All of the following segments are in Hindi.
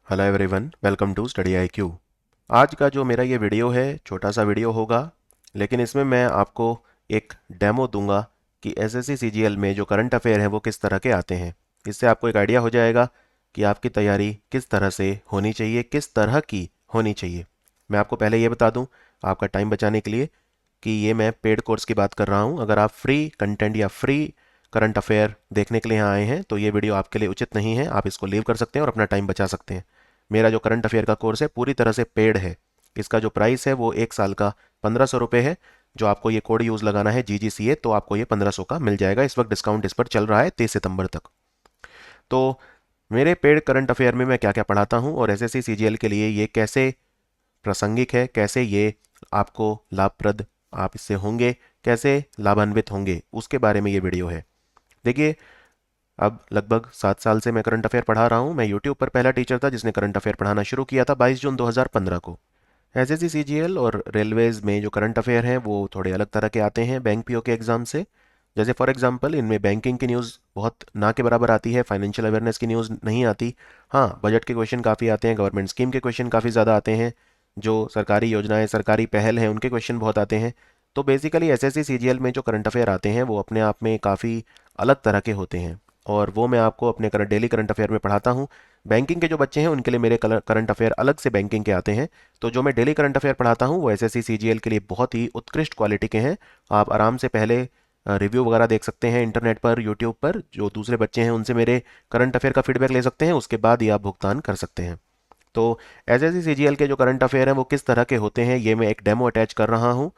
Hello everyone, welcome to study IQ। आज का जो मेरा ये वीडियो है छोटा सा वीडियो होगा, लेकिन इसमें मैं आपको एक डेमो दूंगा कि SSC CGL में जो करंट अफेयर हैं वो किस तरह के आते हैं। इससे आपको एक आइडिया हो जाएगा कि आपकी तैयारी किस तरह से होनी चाहिए, किस तरह की होनी चाहिए। मैं आपको पहले ये बता दूं, आपका टाइम बचाने के लिए, कि ये मैं पेड कोर्स की बात कर रहा हूँ। अगर आप फ्री कंटेंट या फ्री करंट अफेयर देखने के लिए यहाँ आए हैं तो ये वीडियो आपके लिए उचित नहीं है। आप इसको लीव कर सकते हैं और अपना टाइम बचा सकते हैं। मेरा जो करंट अफेयर का कोर्स है पूरी तरह से पेड है। इसका जो प्राइस है वो एक साल का 1500 रुपये है। जो आपको ये कोड यूज़ लगाना है GGCA, तो आपको ये 1500 का मिल जाएगा। इस वक्त डिस्काउंट इस पर चल रहा है 30 सितंबर तक। तो मेरे पेड करंट अफेयर में मैं क्या क्या पढ़ाता हूँ और SSC CGL के लिए ये कैसे प्रासंगिक है, कैसे ये आपको लाभप्रद आप इससे होंगे, कैसे लाभान्वित होंगे, उसके बारे में ये वीडियो है। देखिए, अब लगभग 7 साल से मैं करंट अफेयर पढ़ा रहा हूँ। मैं यूट्यूब पर पहला टीचर था जिसने करंट अफेयर पढ़ाना शुरू किया था 22 जून 2015 को। SSC CGL और रेलवेज में जो करंट अफेयर हैं वो थोड़े अलग तरह के आते हैं बैंक PO के एग्ज़ाम से। जैसे फॉर एग्जांपल इनमें बैंकिंग की न्यूज़ बहुत ना के बराबर आती है, फाइनेंशियल अवेयरनेस की न्यूज़ नहीं आती। हाँ, बजट के क्वेश्चन काफ़ी आते हैं, गवर्नमेंट स्कीम के क्वेश्चन काफ़ी ज़्यादा आते हैं, जो सरकारी योजनाएं सरकारी पहल हैं उनके क्वेश्चन बहुत आते हैं। तो बेसिकली SSC CGL में जो करंट अफेयर आते हैं वो अपने आप में काफ़ी अलग तरह के होते हैं, और वो मैं आपको अपने डेली करंट अफेयर में पढ़ाता हूँ। बैंकिंग के जो बच्चे हैं उनके लिए मेरे करंट अफेयर अलग से बैंकिंग के आते हैं। तो जो मैं डेली करंट अफेयर पढ़ाता हूँ वो SSC CGL के लिए बहुत ही उत्कृष्ट क्वालिटी के हैं। आप आराम से पहले रिव्यू वगैरह देख सकते हैं इंटरनेट पर, यूट्यूब पर, जो दूसरे बच्चे हैं उनसे मेरे करंट अफेयर का फीडबैक ले सकते हैं, उसके बाद ही आप भुगतान कर सकते हैं। तो SSC CGL के जो करंट अफेयर हैं वो किस तरह के होते हैं ये मैं एक डेमो अटैच कर रहा हूँ।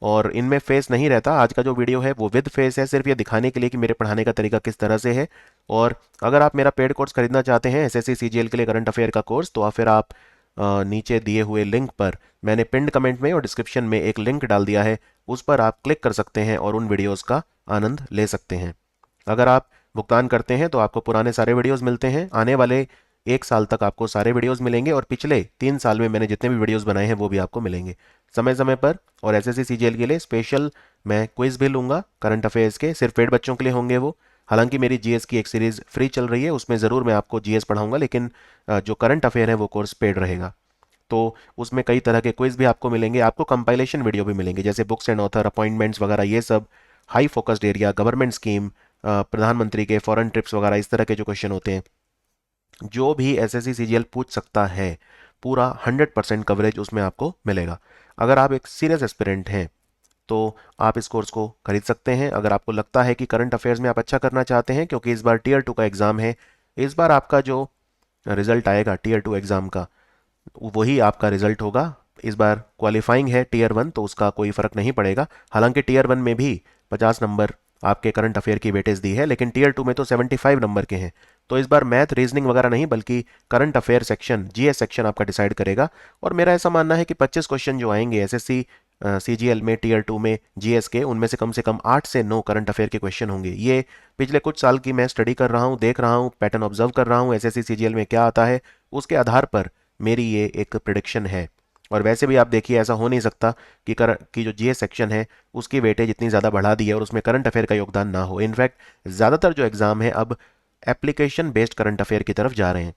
और इनमें फेस नहीं रहता। आज का जो वीडियो है वो विद फेस है, सिर्फ ये दिखाने के लिए कि मेरे पढ़ाने का तरीका किस तरह से है। और अगर आप मेरा पेड कोर्स खरीदना चाहते हैं SSC CGL के लिए करंट अफेयर का कोर्स, तो फिर आप नीचे दिए हुए लिंक पर, मैंने पिंड कमेंट में और डिस्क्रिप्शन में एक लिंक डाल दिया है, उस पर आप क्लिक कर सकते हैं और उन वीडियोज़ का आनंद ले सकते हैं। अगर आप भुगतान करते हैं तो आपको पुराने सारे वीडियोस मिलते हैं। आने वाले एक साल तक आपको सारे वीडियोस मिलेंगे, और पिछले 3 साल में मैंने जितने भी वीडियोस बनाए हैं वो भी आपको मिलेंगे समय समय पर। और SSC CGL के लिए स्पेशल मैं क्विज भी लूँगा करंट अफेयर्स के, सिर्फ पेड बच्चों के लिए होंगे वो। हालांकि मेरी GS की एक सीरीज़ फ्री चल रही है, उसमें ज़रूर मैं आपको GS पढ़ाऊंगा, लेकिन जो करंट अफेयर है वो कोर्स पेड रहेगा। तो उसमें कई तरह के क्विज भी आपको मिलेंगे, आपको कंपाइलेशन वीडियो भी मिलेंगे, जैसे बुक्स एंड ऑथर, अपॉइंटमेंट्स वगैरह, ये सब, high focused area, government scheme, प्रधानमंत्री के फॉरेन ट्रिप्स वगैरह, इस तरह के जो क्वेश्चन होते हैं, जो भी SSC CGL पूछ सकता है, पूरा 100% कवरेज उसमें आपको मिलेगा। अगर आप एक सीरियस एस्पिरेंट हैं तो आप इस कोर्स को खरीद सकते हैं। अगर आपको लगता है कि करंट अफेयर्स में आप अच्छा करना चाहते हैं, क्योंकि इस बार Tier 2 का एग्ज़ाम है, इस बार आपका जो रिजल्ट आएगा Tier 2 एग्ज़ाम का वही आपका रिजल्ट होगा। इस बार क्वालिफाइंग है Tier 1, तो उसका कोई फ़र्क नहीं पड़ेगा। हालांकि Tier 1 में भी 50 नंबर आपके करंट अफेयर की वेटेज दी है, लेकिन Tier 2 में तो 75 नंबर के हैं। तो इस बार मैथ रीजनिंग वगैरह नहीं, बल्कि current affair section, GS section आपका डिसाइड करेगा। और मेरा ऐसा मानना है कि 25 क्वेश्चन जो आएंगे SSC CGL में Tier 2 में GS के, उनमें से कम 8 से 9 करंट अफेयर के क्वेश्चन होंगे। ये पिछले कुछ साल की मैं स्टडी कर रहा हूँ, देख रहा हूँ, पैटर्न ऑब्जर्व कर रहा हूँ SSC CGL में क्या आता है, उसके आधार पर मेरी ये एक प्रिडिक्शन है। और वैसे भी आप देखिए, ऐसा हो नहीं सकता कि जो GS सेक्शन है उसकी वेटेज इतनी ज़्यादा बढ़ा दी है और उसमें करंट अफेयर का योगदान ना हो। इनफैक्ट ज़्यादातर जो एग्ज़ाम है अब एप्लीकेशन बेस्ड करंट अफेयर की तरफ जा रहे हैं।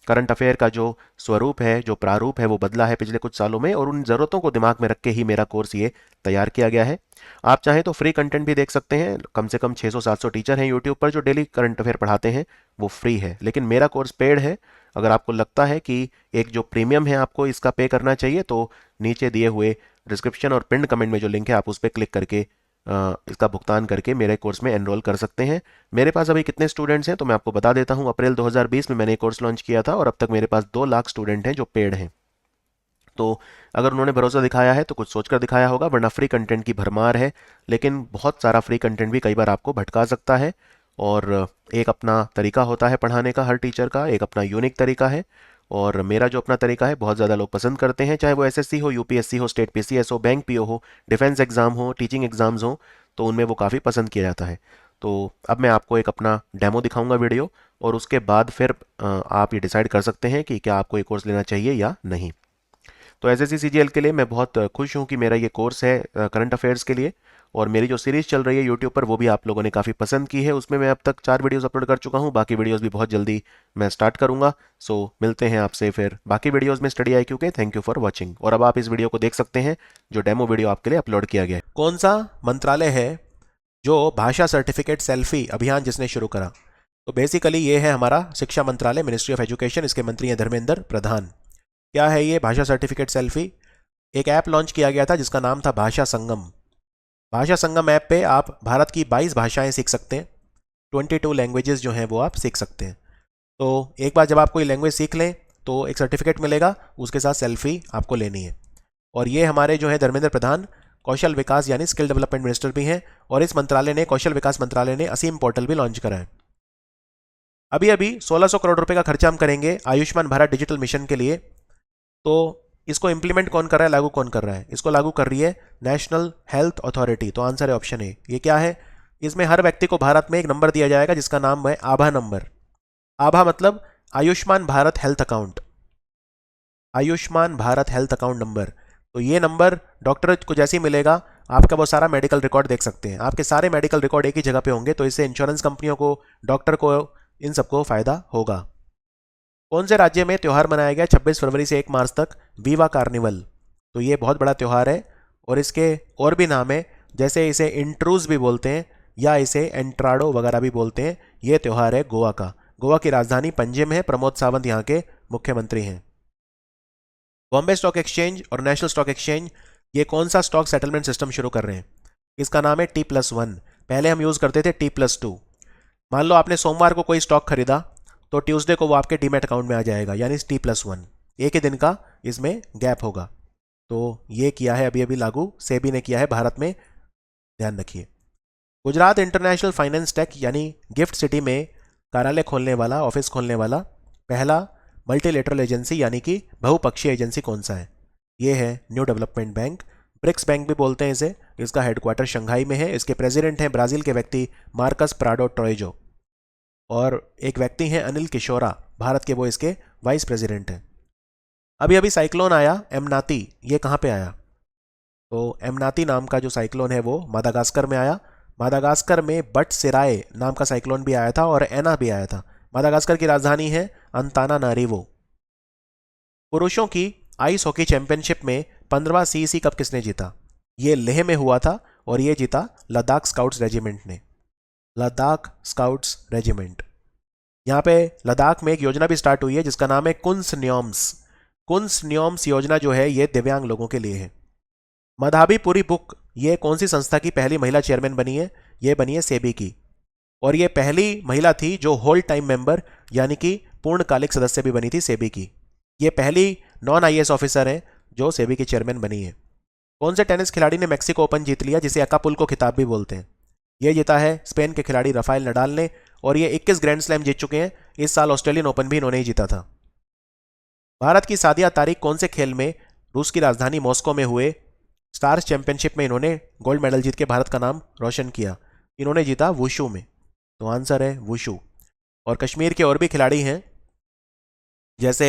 करंट अफेयर का जो स्वरूप है, जो प्रारूप है, वो बदला है पिछले कुछ सालों में, और उन ज़रूरतों को दिमाग में रख के ही मेरा कोर्स ये तैयार किया गया है। आप चाहें तो फ्री कंटेंट भी देख सकते हैं। कम से कम 600-700 टीचर हैं यूट्यूब पर जो डेली करंट अफेयर पढ़ाते हैं, वो फ्री है। लेकिन मेरा कोर्स पेड है। अगर आपको लगता है कि एक जो प्रीमियम है आपको इसका पे करना चाहिए, तो नीचे दिए हुए डिस्क्रिप्शन और पिन कमेंट में जो लिंक है आप उस पर क्लिक करके इसका भुगतान करके मेरे कोर्स में एनरोल कर सकते हैं। मेरे पास अभी कितने स्टूडेंट्स हैं तो मैं आपको बता देता हूँ। अप्रैल 2020 में मैंने कोर्स लॉन्च किया था और अब तक मेरे पास 2 लाख स्टूडेंट हैं जो पेड हैं। तो अगर उन्होंने भरोसा दिखाया है तो कुछ सोचकर दिखाया होगा, वरना फ्री कंटेंट की भरमार है। लेकिन बहुत सारा फ्री कंटेंट भी कई बार आपको भटका सकता है। और एक अपना तरीका होता है पढ़ाने का, हर टीचर का एक अपना यूनिक तरीका है। और मेरा जो अपना तरीका है बहुत ज़्यादा लोग पसंद करते हैं, चाहे वो SSC हो, UPSC हो, स्टेट PCS हो, बैंक PO हो, डिफेंस एग्ज़ाम हो, टीचिंग एग्ज़ाम्स हो, तो उनमें वो काफ़ी पसंद किया जाता है। तो अब मैं आपको एक अपना डेमो दिखाऊंगा वीडियो, और उसके बाद फिर आप ये डिसाइड कर सकते हैं कि क्या आपको ये कोर्स लेना चाहिए या नहीं। तो SSC CGL के लिए मैं बहुत खुश हूँ कि मेरा ये कोर्स है करंट अफेयर्स के लिए। और मेरी जो सीरीज़ चल रही है यूट्यूब पर वो भी आप लोगों ने काफ़ी पसंद की है। उसमें मैं अब तक 4 वीडियोज़ अपलोड कर चुका हूँ, बाकी वीडियोज़ भी बहुत जल्दी मैं स्टार्ट करूँगा। सो मिलते हैं आपसे फिर बाकी वीडियोज़ में स्टडी IQ के। Thank you for watching. और अब आप इस वीडियो को देख सकते हैं जो डेमो वीडियो आपके लिए अपलोड किया गया है। कौन सा मंत्रालय है जो भाषा सर्टिफिकेट सेल्फी अभियान जिसने शुरू करा? तो बेसिकली ये है हमारा शिक्षा मंत्रालय, मिनिस्ट्री ऑफ एजुकेशन। इसके मंत्री हैं धर्मेंद्र प्रधान। क्या है ये भाषा सर्टिफिकेट सेल्फी? एक ऐप लॉन्च किया गया था जिसका नाम था भाषा संगम। भाषा संगम ऐप पे आप भारत की 22 भाषाएं सीख सकते हैं। 22 लैंग्वेजेस जो हैं वो आप सीख सकते हैं। तो एक बार जब आप कोई लैंग्वेज सीख लें तो एक सर्टिफिकेट मिलेगा, उसके साथ सेल्फी आपको लेनी है। और ये हमारे जो है धर्मेंद्र प्रधान कौशल विकास यानी स्किल डेवलपमेंट मिनिस्टर भी हैं। और इस मंत्रालय ने, कौशल विकास मंत्रालय ने असीम पोर्टल भी लॉन्च करा है। अभी अभी 1600 करोड़ रुपए का खर्चा हम करेंगे आयुष्मान भारत डिजिटल मिशन के लिए। तो इसको इंप्लीमेंट कौन कर रहा है, लागू कौन कर रहा है? इसको लागू कर रही है नेशनल हेल्थ अथॉरिटी। तो आंसर है ऑप्शन ए। ये क्या है? इसमें हर व्यक्ति को भारत में एक नंबर दिया जाएगा जिसका नाम है आभा नंबर। आभा मतलब Ayushman Bharat health account, Ayushman Bharat health account number. तो ये नंबर डॉक्टर को जैसे ही मिलेगा आपका वो सारा मेडिकल रिकॉर्ड देख सकते हैं। आपके सारे मेडिकल रिकॉर्ड एक ही जगह पे होंगे, तो इससे इंश्योरेंस कंपनियों को, डॉक्टर को, इन सबको फायदा होगा। कौन से राज्य में त्यौहार मनाया गया 26 फरवरी से 1 मार्च तक? Viva carnival. तो ये बहुत बड़ा त्यौहार है और इसके और भी नाम है, जैसे इसे इंट्रूज भी बोलते हैं या इसे एंट्राडो वगैरह भी बोलते हैं। ये त्यौहार है गोवा का। गोवा की राजधानी पणजी में है। प्रमोद सावंत यहाँ के मुख्यमंत्री हैं। बॉम्बे स्टॉक एक्सचेंज और नेशनल स्टॉक एक्सचेंज ये कौन सा स्टॉक सेटलमेंट सिस्टम शुरू कर रहे हैं? इसका नाम है T+1। पहले हम यूज़ करते थे T+2। मान लो आपने सोमवार को कोई स्टॉक खरीदा तो ट्यूसडे को वो आपके डीमैट अकाउंट में आ जाएगा, यानी T+1। एक ही दिन का इसमें गैप होगा। तो ये किया है अभी अभी लागू, सेबी ने किया है भारत में, ध्यान रखिए। गुजरात इंटरनेशनल फाइनेंस टेक यानी गिफ्ट सिटी में कार्यालय खोलने वाला, ऑफिस खोलने वाला पहला मल्टीलेटरल एजेंसी यानी कि बहुपक्षीय एजेंसी कौन सा है? ये है new development bank. BRICS bank भी बोलते हैं इसे। इसका हेडक्वार्टर शंघाई में है। इसके प्रेसिडेंट हैं ब्राजील के व्यक्ति मार्कस प्राडो ट्रोइजो। और एक व्यक्ति हैं अनिल किशोरा, भारत के, वो इसके वाइस प्रेसिडेंट हैं। अभी अभी साइक्लोन आया एमनाती। ये कहाँ पे आया? तो एमनाती नाम का जो साइक्लोन है वो मादागास्कर में आया। मादागास्कर में बट सिराए नाम का साइक्लोन भी आया था और एना भी आया था। मादागास्कर की राजधानी है अंतानानारिवो। पुरुषों की आइस हॉकी चैंपियनशिप में 15वां CEC कप किसने जीता? ये लेह में हुआ था और ये जीता लद्दाख स्काउट्स रेजिमेंट ने। Ladakh scouts regiment. यहाँ पे लद्दाख में एक योजना भी स्टार्ट हुई है जिसका नाम है कुंस न्योम्स। कुंस न्योम्स योजना जो है ये दिव्यांग लोगों के लिए है। मधाबीपुरी बुक ये कौन सी संस्था की पहली महिला चेयरमैन बनी है? ये बनी है सेबी की। और ये पहली महिला थी जो होल टाइम मेंबर यानी कि पूर्णकालिक सदस्य भी बनी थी सेबी की। ये पहली नॉन IAS ऑफिसर हैं जो सेबी की चेयरमैन बनी है। कौन से टेनिस खिलाड़ी ने मैक्सिको ओपन जीत लिया, जिसे अकापुल्को खिताब भी बोलते हैं? ये जीता है स्पेन के खिलाड़ी राफेल नडाल ने और ये 21 ग्रैंड स्लैम जीत चुके हैं। इस साल ऑस्ट्रेलियन ओपन भी इन्होंने ही जीता था। भारत की सादिया तारिक कौन से खेल में रूस की राजधानी मॉस्को में हुए स्टार्स चैंपियनशिप में इन्होंने गोल्ड मेडल जीत के भारत का नाम रोशन किया? इन्होंने जीता वुशु में। तो आंसर है वुशु। और कश्मीर के और भी खिलाड़ी हैं, जैसे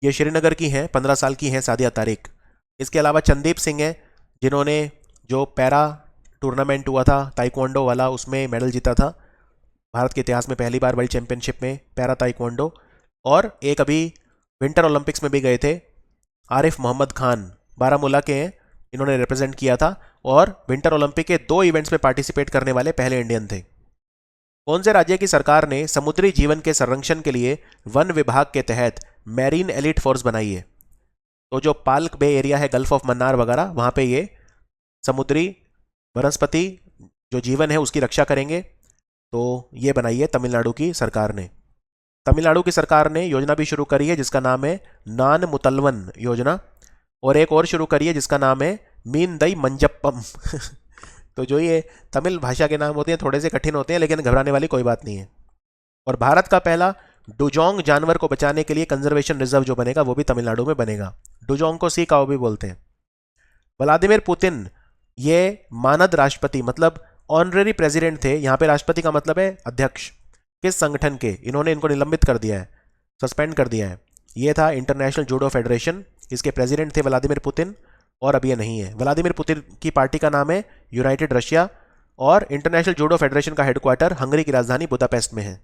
ये श्रीनगर की हैं, 15 साल की हैं सादिया तारिक। इसके अलावा चंदीप सिंह हैं जिन्होंने जो पैरा टूर्नामेंट हुआ था ताइक्वांडो वाला उसमें मेडल जीता था। भारत के इतिहास में पहली बार वर्ल्ड चैंपियनशिप में पैरा ताइक्वांडो। और एक अभी विंटर ओलंपिक्स में भी गए थे आरिफ मोहम्मद खान, बारामूला के हैं। इन्होंने रिप्रेजेंट किया था और विंटर ओलंपिक के 2 इवेंट्स में पार्टिसिपेट करने वाले पहले इंडियन थे। कौन से राज्य की सरकार ने समुद्री जीवन के संरक्षण के लिए वन विभाग के तहत मैरीन एलिट फोर्स बनाई है? तो जो पाल्क बे एरिया है, गल्फ ऑफ मन्नार वगैरह, वहां पे ये समुद्री वनस्पति जो जीवन है उसकी रक्षा करेंगे। तो ये बनाई है तमिलनाडु की सरकार ने। तमिलनाडु की सरकार ने योजना भी शुरू करी है जिसका नाम है नान मुतलवन योजना। और एक और शुरू करी है जिसका नाम है मीन दई मंजप्पम। तो जो ये तमिल भाषा के नाम होते हैं थोड़े से कठिन होते हैं, लेकिन घबराने वाली कोई बात नहीं है। और भारत का पहला डुजोंग जानवर को बचाने के लिए कंजर्वेशन रिजर्व जो बनेगा वो भी तमिलनाडु में बनेगा। डुजोंग को सी काओ भी बोलते हैं। व्लादिमीर पुतिन ये मानद राष्ट्रपति मतलब ऑनरेरी प्रेसिडेंट थे। यहाँ पे राष्ट्रपति का मतलब है अध्यक्ष। किस संगठन के? इन्होंने इनको निलंबित कर दिया है, सस्पेंड कर दिया है। ये था इंटरनेशनल जूडो फेडरेशन। इसके प्रेसिडेंट थे व्लादिमीर पुतिन। और अब ये नहीं है। व्लादिमीर पुतिन की पार्टी का नाम है यूनाइटेड रशिया और इंटरनेशनल जूडो फेडरेशन का हेडक्वार्टर हंगरी की राजधानी बुदापेस्ट में है।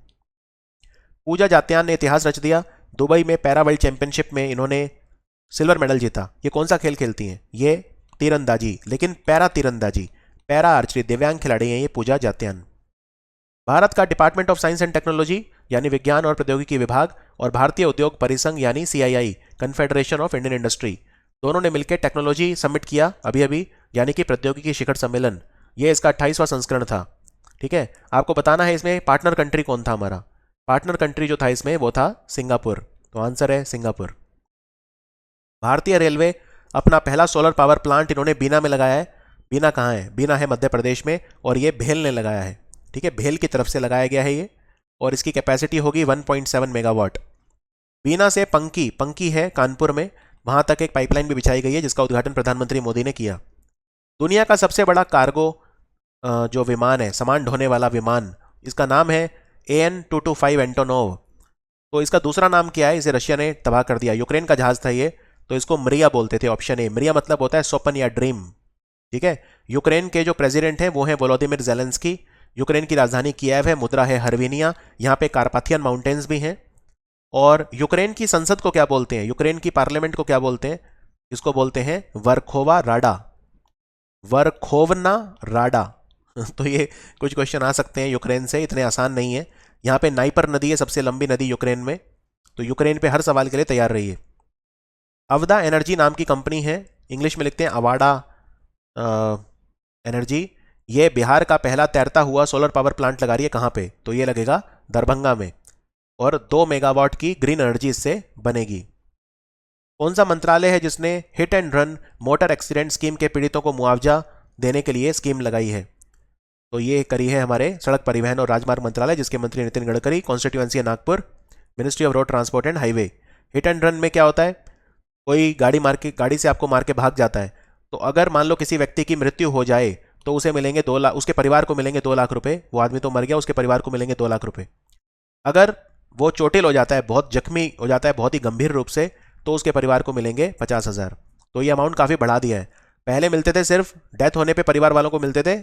पूजा जात्यान ने इतिहास रच दिया। दुबई में पैरा वर्ल्ड चैंपियनशिप में इन्होंने सिल्वर मेडल जीता। ये कौन सा खेल खेलती हैं? ये तीरंदाजी, लेकिन पैरा तीरंदाजी, पैरा आर्चरी, दिव्यांग खिलाड़ी हैं ये पूजा जात्यान। भारत का department of science and technology यानी विज्ञान और प्रौद्योगिकी विभाग और भारतीय उद्योग परिसंघ यानी CII, confederation of Indian industry, दोनों ने मिलकर टेक्नोलॉजी समिट किया अभी अभी, यानी कि प्रौद्योगिकी शिखर सम्मेलन। ये इसका 28वां संस्करण था। ठीक है, आपको बताना है इसमें पार्टनर कंट्री कौन था। हमारा पार्टनर कंट्री जो था इसमें वो था सिंगापुर। तो आंसर है सिंगापुर। भारतीय रेलवे अपना पहला सोलर पावर प्लांट इन्होंने बीना में लगाया है। बीना कहाँ है? बीना है मध्य प्रदेश में, और ये भेल ने लगाया है। ठीक है, भेल की तरफ से लगाया गया है ये, और इसकी कैपेसिटी होगी 1.7 मेगावाट। बीना से पंकी, पंकी है कानपुर में, वहां तक एक पाइपलाइन भी बिछाई गई है जिसका उद्घाटन प्रधानमंत्री मोदी ने किया। दुनिया का सबसे बड़ा कार्गो जो विमान है, सामान ढोने वाला विमान, इसका नाम है AN-225 एंटोनोव। तो इसका दूसरा नाम क्या है? इसे रशिया ने तबाह कर दिया। यूक्रेन का जहाज था ये, तो इसको मरिया बोलते थे। ऑप्शन ए, मरिया मतलब होता है स्वप्न या ड्रीम। ठीक है, यूक्रेन के जो प्रेसिडेंट हैं वो हैं वोलोदिमिर जेलेंस्की। यूक्रेन की राजधानी किएव है, मुद्रा है हर्विनिया। यहाँ पे कार्पाथियन माउंटेन्स भी हैं। और यूक्रेन की संसद को क्या बोलते हैं? यूक्रेन की पार्लियामेंट को क्या बोलते हैं? इसको बोलते हैं वर्खोवा राडा, वर्खोवना राडा। तो ये कुछ क्वेश्चन आ सकते हैं यूक्रेन से, इतने आसान नहीं है। यहाँ पे नाइपर नदी है, सबसे लंबी नदी यूक्रेन में, तो यूक्रेन पे हर सवाल के लिए तैयार रहिए। अवदा एनर्जी नाम की कंपनी है, इंग्लिश में लिखते हैं अवाडा एनर्जी। ये बिहार का पहला तैरता हुआ सोलर पावर प्लांट लगा रही है। कहाँ पे? तो ये लगेगा दरभंगा में, और 2 मेगावाट की ग्रीन एनर्जी इससे बनेगी। कौन सा मंत्रालय है जिसने hit and run motor accident scheme के पीड़ितों को मुआवजा देने के लिए स्कीम लगाई है? तो ये करी है हमारे सड़क परिवहन और राजमार्ग मंत्रालय, जिसके मंत्री नितिन गडकरी, कॉन्स्टिट्यूएंसी है Nagpur, ministry of road transport and highway. Hit and run में क्या होता है? कोई गाड़ी से आपको मार के भाग जाता है, तो अगर मान लो किसी व्यक्ति की मृत्यु हो जाए तो उसे मिलेंगे 2 लाख, उसके परिवार को मिलेंगे 2 लाख रुपए। वो आदमी तो मर गया, उसके परिवार को मिलेंगे 2 लाख रुपए। अगर वो चोटिल हो जाता है, बहुत जख्मी हो जाता है बहुत ही गंभीर रूप से, तो उसके परिवार को मिलेंगे 50,000। तो ये अमाउंट काफ़ी बढ़ा दिया है। पहले मिलते थे सिर्फ डेथ होने पे परिवार वालों को मिलते थे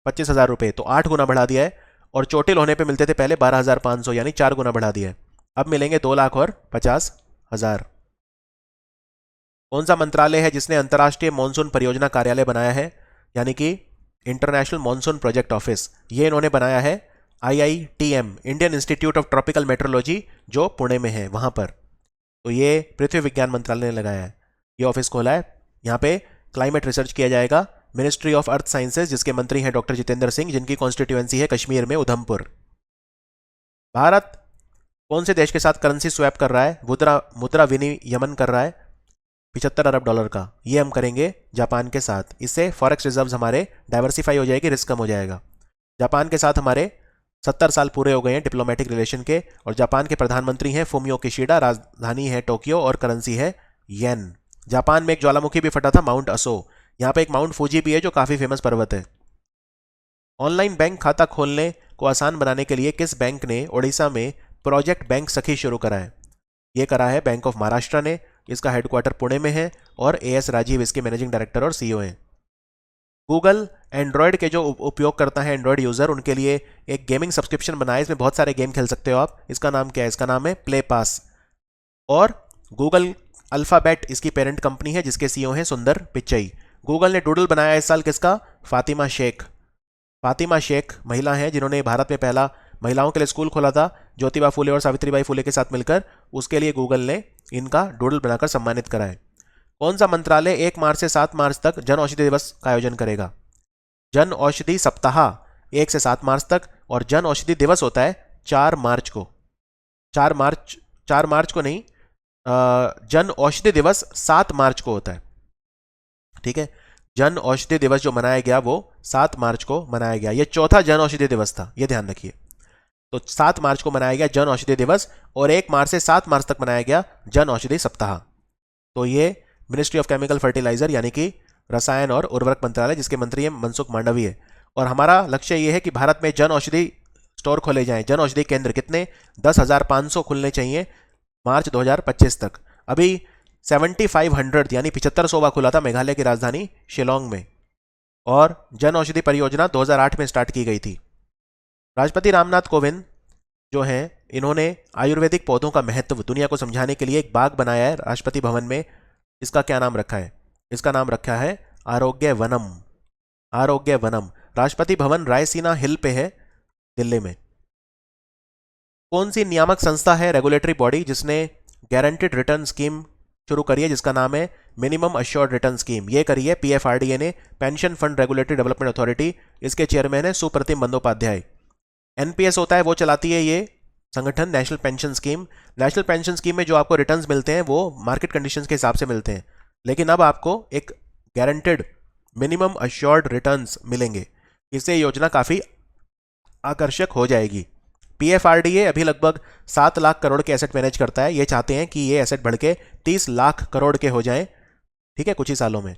25,000 रुपये, तो 8 गुना बढ़ा दिया है। और चोटिल होने पे मिलते थे पहले 12,500, यानी 4 गुना बढ़ा दिया है। अब मिलेंगे 2 लाख और 50,000। कौन सा मंत्रालय है जिसने अंतर्राष्ट्रीय मानसून परियोजना कार्यालय बनाया है, यानी कि इंटरनेशनल मानसून प्रोजेक्ट ऑफिस? ये इन्होंने बनाया है IITM, Indian institute of tropical metrology, जो पुणे में है वहां पर। तो ये पृथ्वी विज्ञान मंत्रालय ने लगाया है, ये ऑफिस खोला है। यहाँ पे क्लाइमेट रिसर्च किया जाएगा। मिनिस्ट्री ऑफ अर्थ साइंसेज, जिसके मंत्री हैं डॉक्टर जितेंद्र सिंह, जिनकी कॉन्स्टिट्यूएंसी है कश्मीर में उधमपुर। भारत कौन से देश के साथ करेंसी स्वैप कर रहा है, मुद्रा विनियमन कर रहा है? 75 अरब डॉलर का। ये हम करेंगे जापान के साथ। इससे फॉरेक्स रिजर्व्स हमारे डाइवर्सिफाई हो जाएगी, रिस्क कम हो जाएगा। जापान के साथ हमारे 70 साल पूरे हो गए हैं डिप्लोमेटिक रिलेशन के, और जापान के प्रधानमंत्री हैं फुमियो किशिडा, राजधानी है टोक्यो और करेंसी है येन। जापान में एक ज्वालामुखी भी फटा था, माउंट असो। यहाँ पे एक माउंट फूजी भी है जो काफी फेमस पर्वत है। ऑनलाइन बैंक खाता खोलने को आसान बनाने के लिए किस बैंक ने ओडिशा में प्रोजेक्ट बैंक सखी शुरू करा है? ये करा है बैंक ऑफ महाराष्ट्र ने। इसका हेडक्वार्टर पुणे में है, और AS राजीव इसके मैनेजिंग डायरेक्टर और CEO हैं। गूगल एंड्रॉयड के जो उपयोग करता है, एंड्रॉयड यूजर, उनके लिए एक गेमिंग सब्सक्रिप्शन बनाया। इसमें बहुत सारे गेम खेल सकते हो आप। इसका नाम क्या है? इसका नाम है प्ले पास। और गूगल अल्फाबेट इसकी पेरेंट कंपनी है, जिसके CEO हैं सुंदर पिचई। गूगल ने डूडल बनाया इस साल किसका? फातिमा शेख। फातिमा शेख महिला हैं जिन्होंने भारत में पहला महिलाओं के लिए स्कूल खोला था, ज्योतिबा फुले और सावित्रीबाई फुले के साथ मिलकर। उसके लिए गूगल ने इनका डूडल बनाकर सम्मानित करा है। कौन सा मंत्रालय 1 मार्च से 7 मार्च तक जन औषधि दिवस का आयोजन करेगा? जन औषधि सप्ताह 1 से 7 मार्च तक, और जन औषधि दिवस होता है 4 मार्च को। 4 मार्च को नहीं, जन औषधि दिवस 7 मार्च को होता है। ठीक है, जन औषधि दिवस जो मनाया गया वो 7 मार्च को मनाया गया। ये चौथा जन औषधि दिवस था, ये ध्यान रखिए। तो 7 मार्च को मनाया गया जन औषधि दिवस, और 1 मार्च से 7 मार्च तक मनाया गया जन औषधि सप्ताह। तो ये मिनिस्ट्री ऑफ केमिकल फर्टिलाइजर यानी कि रसायन और उर्वरक मंत्रालय, जिसके मंत्री हैं मनसुख मांडविय। और हमारा लक्ष्य ये है कि भारत में जन औषधि स्टोर खोले जाएं, जन औषधि केंद्र। कितने? 10,500 खुलने चाहिए मार्च 2025 तक। अभी 7500 यानी 7500वां खुला था मेघालय की राजधानी शिलोंग में। और जन औषधि परियोजना 2008 में स्टार्ट की गई थी। राष्ट्रपति रामनाथ कोविंद जो हैं, इन्होंने आयुर्वेदिक पौधों का महत्व दुनिया को समझाने के लिए एक बाग बनाया है राष्ट्रपति भवन में। इसका क्या नाम रखा है? इसका नाम रखा है आरोग्य वनम। आरोग्य वनम। राष्ट्रपति भवन रायसीना हिल पे है, दिल्ली में। कौन सी नियामक संस्था है, रेगुलेटरी बॉडी, जिसने गारंटीड रिटर्न स्कीम शुरू करी है, जिसका नाम है मिनिमम अश्योर्ड रिटर्न स्कीम? ये करी है पीएफआरडीए ने, pension fund regulatory development authority. इसके चेयरमैन है सुप्रतिम बंदोपाध्याय। एनपीएस होता है, वो चलाती है ये संगठन, national pension scheme. National pension scheme में जो आपको रिटर्न्स मिलते हैं वो मार्केट कंडीशंस के हिसाब से मिलते हैं, लेकिन अब आपको एक गारंटेड मिनिमम अश्योर्ड रिटर्न्स मिलेंगे। इससे योजना काफ़ी आकर्षक हो जाएगी। पीएफआरडीए अभी लगभग 7 लाख करोड़ के एसेट मैनेज करता है। ये चाहते हैं कि ये एसेट बढ़ के 30 लाख करोड़ के हो जाएं, ठीक है, कुछ ही सालों में।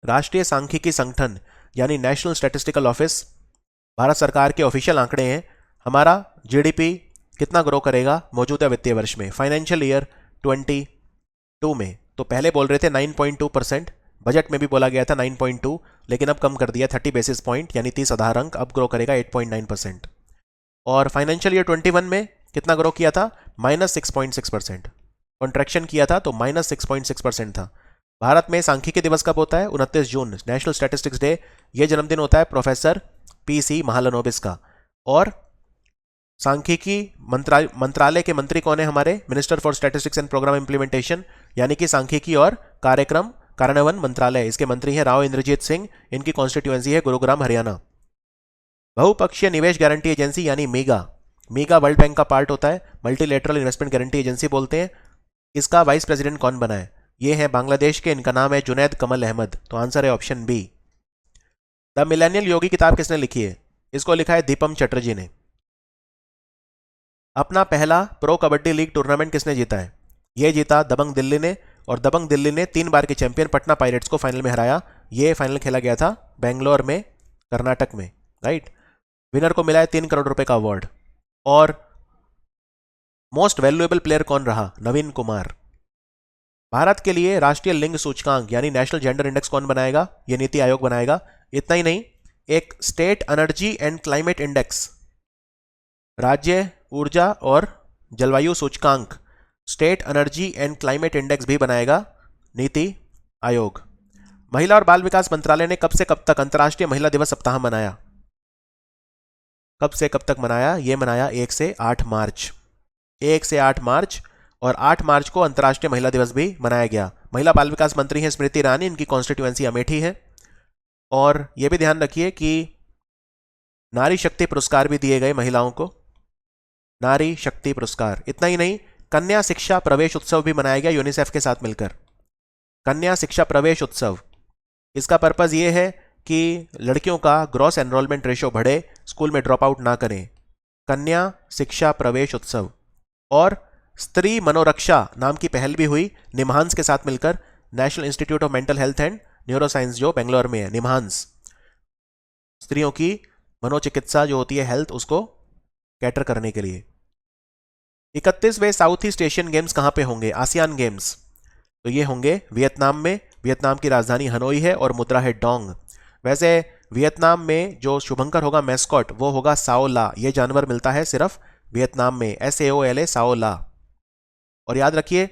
राष्ट्रीय सांख्यिकी संगठन यानी नेशनल स्टैटिस्टिकल ऑफिस, भारत सरकार के ऑफिशियल आंकड़े हैं। हमारा जीडीपी कितना ग्रो करेगा मौजूदा वित्तीय वर्ष में, फाइनेंशियल ईयर 22 में? तो पहले बोल रहे थे 9.2%, बजट में भी बोला गया था 9.2, लेकिन अब कम कर दिया 30 बेसिस पॉइंट यानी 30 आधार अंक। अब ग्रो करेगा 8.9%। और फाइनेंशियल ईयर 21 में कितना ग्रो किया था? -6.6%। कॉन्ट्रैक्शन किया था तो -6.6% था। भारत में सांख्यिकी दिवस कब होता है? 29 जून, नेशनल स्टैटिस्टिक्स डे। ये जन्मदिन होता है प्रोफेसर पीसी महालनोबिस का। और सांख्यिकी मंत्रालय के मंत्री कौन है हमारे? Minister for statistics and programme implementation, यानी कि सांख्यिकी और कार्यक्रम कार्यान्वयन मंत्रालय। इसके मंत्री हैं राव इंद्रजीत सिंह। इनकी कॉन्स्टिट्यूएंसी है गुरुग्राम, हरियाणा। बहुपक्षीय निवेश गारंटी एजेंसी यानी मीगा। मीगा वर्ल्ड बैंक का पार्ट होता है, मल्टीलेटरल इन्वेस्टमेंट गारंटी एजेंसी बोलते हैं। इसका वाइस प्रेसिडेंट कौन बना है? ये है बांग्लादेश के, इनका नाम है जुनैद कमल अहमद। तो आंसर है ऑप्शन बी। द मिलेनियल योगी किताब किसने लिखी है? इसको लिखा है दीपम चटर्जी ने। अपना पहला प्रो कबड्डी लीग टूर्नामेंट किसने जीता है? यह जीता दबंग दिल्ली ने, और दबंग दिल्ली ने 3 बार के चैंपियन पटना पायरेट्स को फाइनल में हराया। यह फाइनल खेला गया था बेंगलोर में, कर्नाटक में, राइट। विनर को मिला है 3 करोड़ रुपए का अवार्ड। और मोस्ट वैल्यूएबल प्लेयर कौन रहा? नवीन कुमार। भारत के लिए राष्ट्रीय लिंग सूचकांक यानी नेशनल जेंडर इंडेक्स कौन बनाएगा? यह नीति आयोग बनाएगा। इतना ही नहीं, एक state energy and climate index, राज्य ऊर्जा और जलवायु सूचकांक, state energy and climate index भी बनाएगा नीति आयोग। महिला और बाल विकास मंत्रालय ने कब से कब तक अंतर्राष्ट्रीय महिला दिवस सप्ताह मनाया? कब से कब तक मनाया? यह मनाया 1 से 8 मार्च। 1 से 8 मार्च, और 8 मार्च को अंतर्राष्ट्रीय महिला दिवस भी मनाया गया। महिला बाल विकास मंत्री हैं स्मृति ईरानी, इनकी कॉन्स्टिट्यूएंसी अमेठी है। और यह भी ध्यान रखिए कि नारी शक्ति पुरस्कार भी दिए गए महिलाओं को, नारी शक्ति पुरस्कार। इतना ही नहीं, कन्या शिक्षा प्रवेश उत्सव भी मनाया गया यूनिसेफ के साथ मिलकर। कन्या शिक्षा प्रवेश उत्सव, इसका पर्पज ये है कि लड़कियों का ग्रॉस एनरोलमेंट रेशो बढ़े, स्कूल में ड्रॉप आउट ना करें। कन्या शिक्षा प्रवेश उत्सव। और स्त्री मनोरक्षा नाम की पहल भी हुई निम्हांस के साथ मिलकर, national institute of mental health and neuroscience जो बेंगलोर में है, निम्हांस। स्त्रियों की मनोचिकित्सा जो होती है, हेल्थ, उसको कैटर करने के लिए। 31वें साउथ ईस्ट एशियन गेम्स कहां पे होंगे? ASEAN games. तो ये होंगे वियतनाम में। वियतनाम की राजधानी हनोई है और मुद्रा है डोंग। वैसे वियतनाम में जो शुभंकर होगा मैस्कॉट, वो होगा साओला। ये जानवर मिलता है सिर्फ वियतनाम में, SAOLA, साओला। और याद रखिए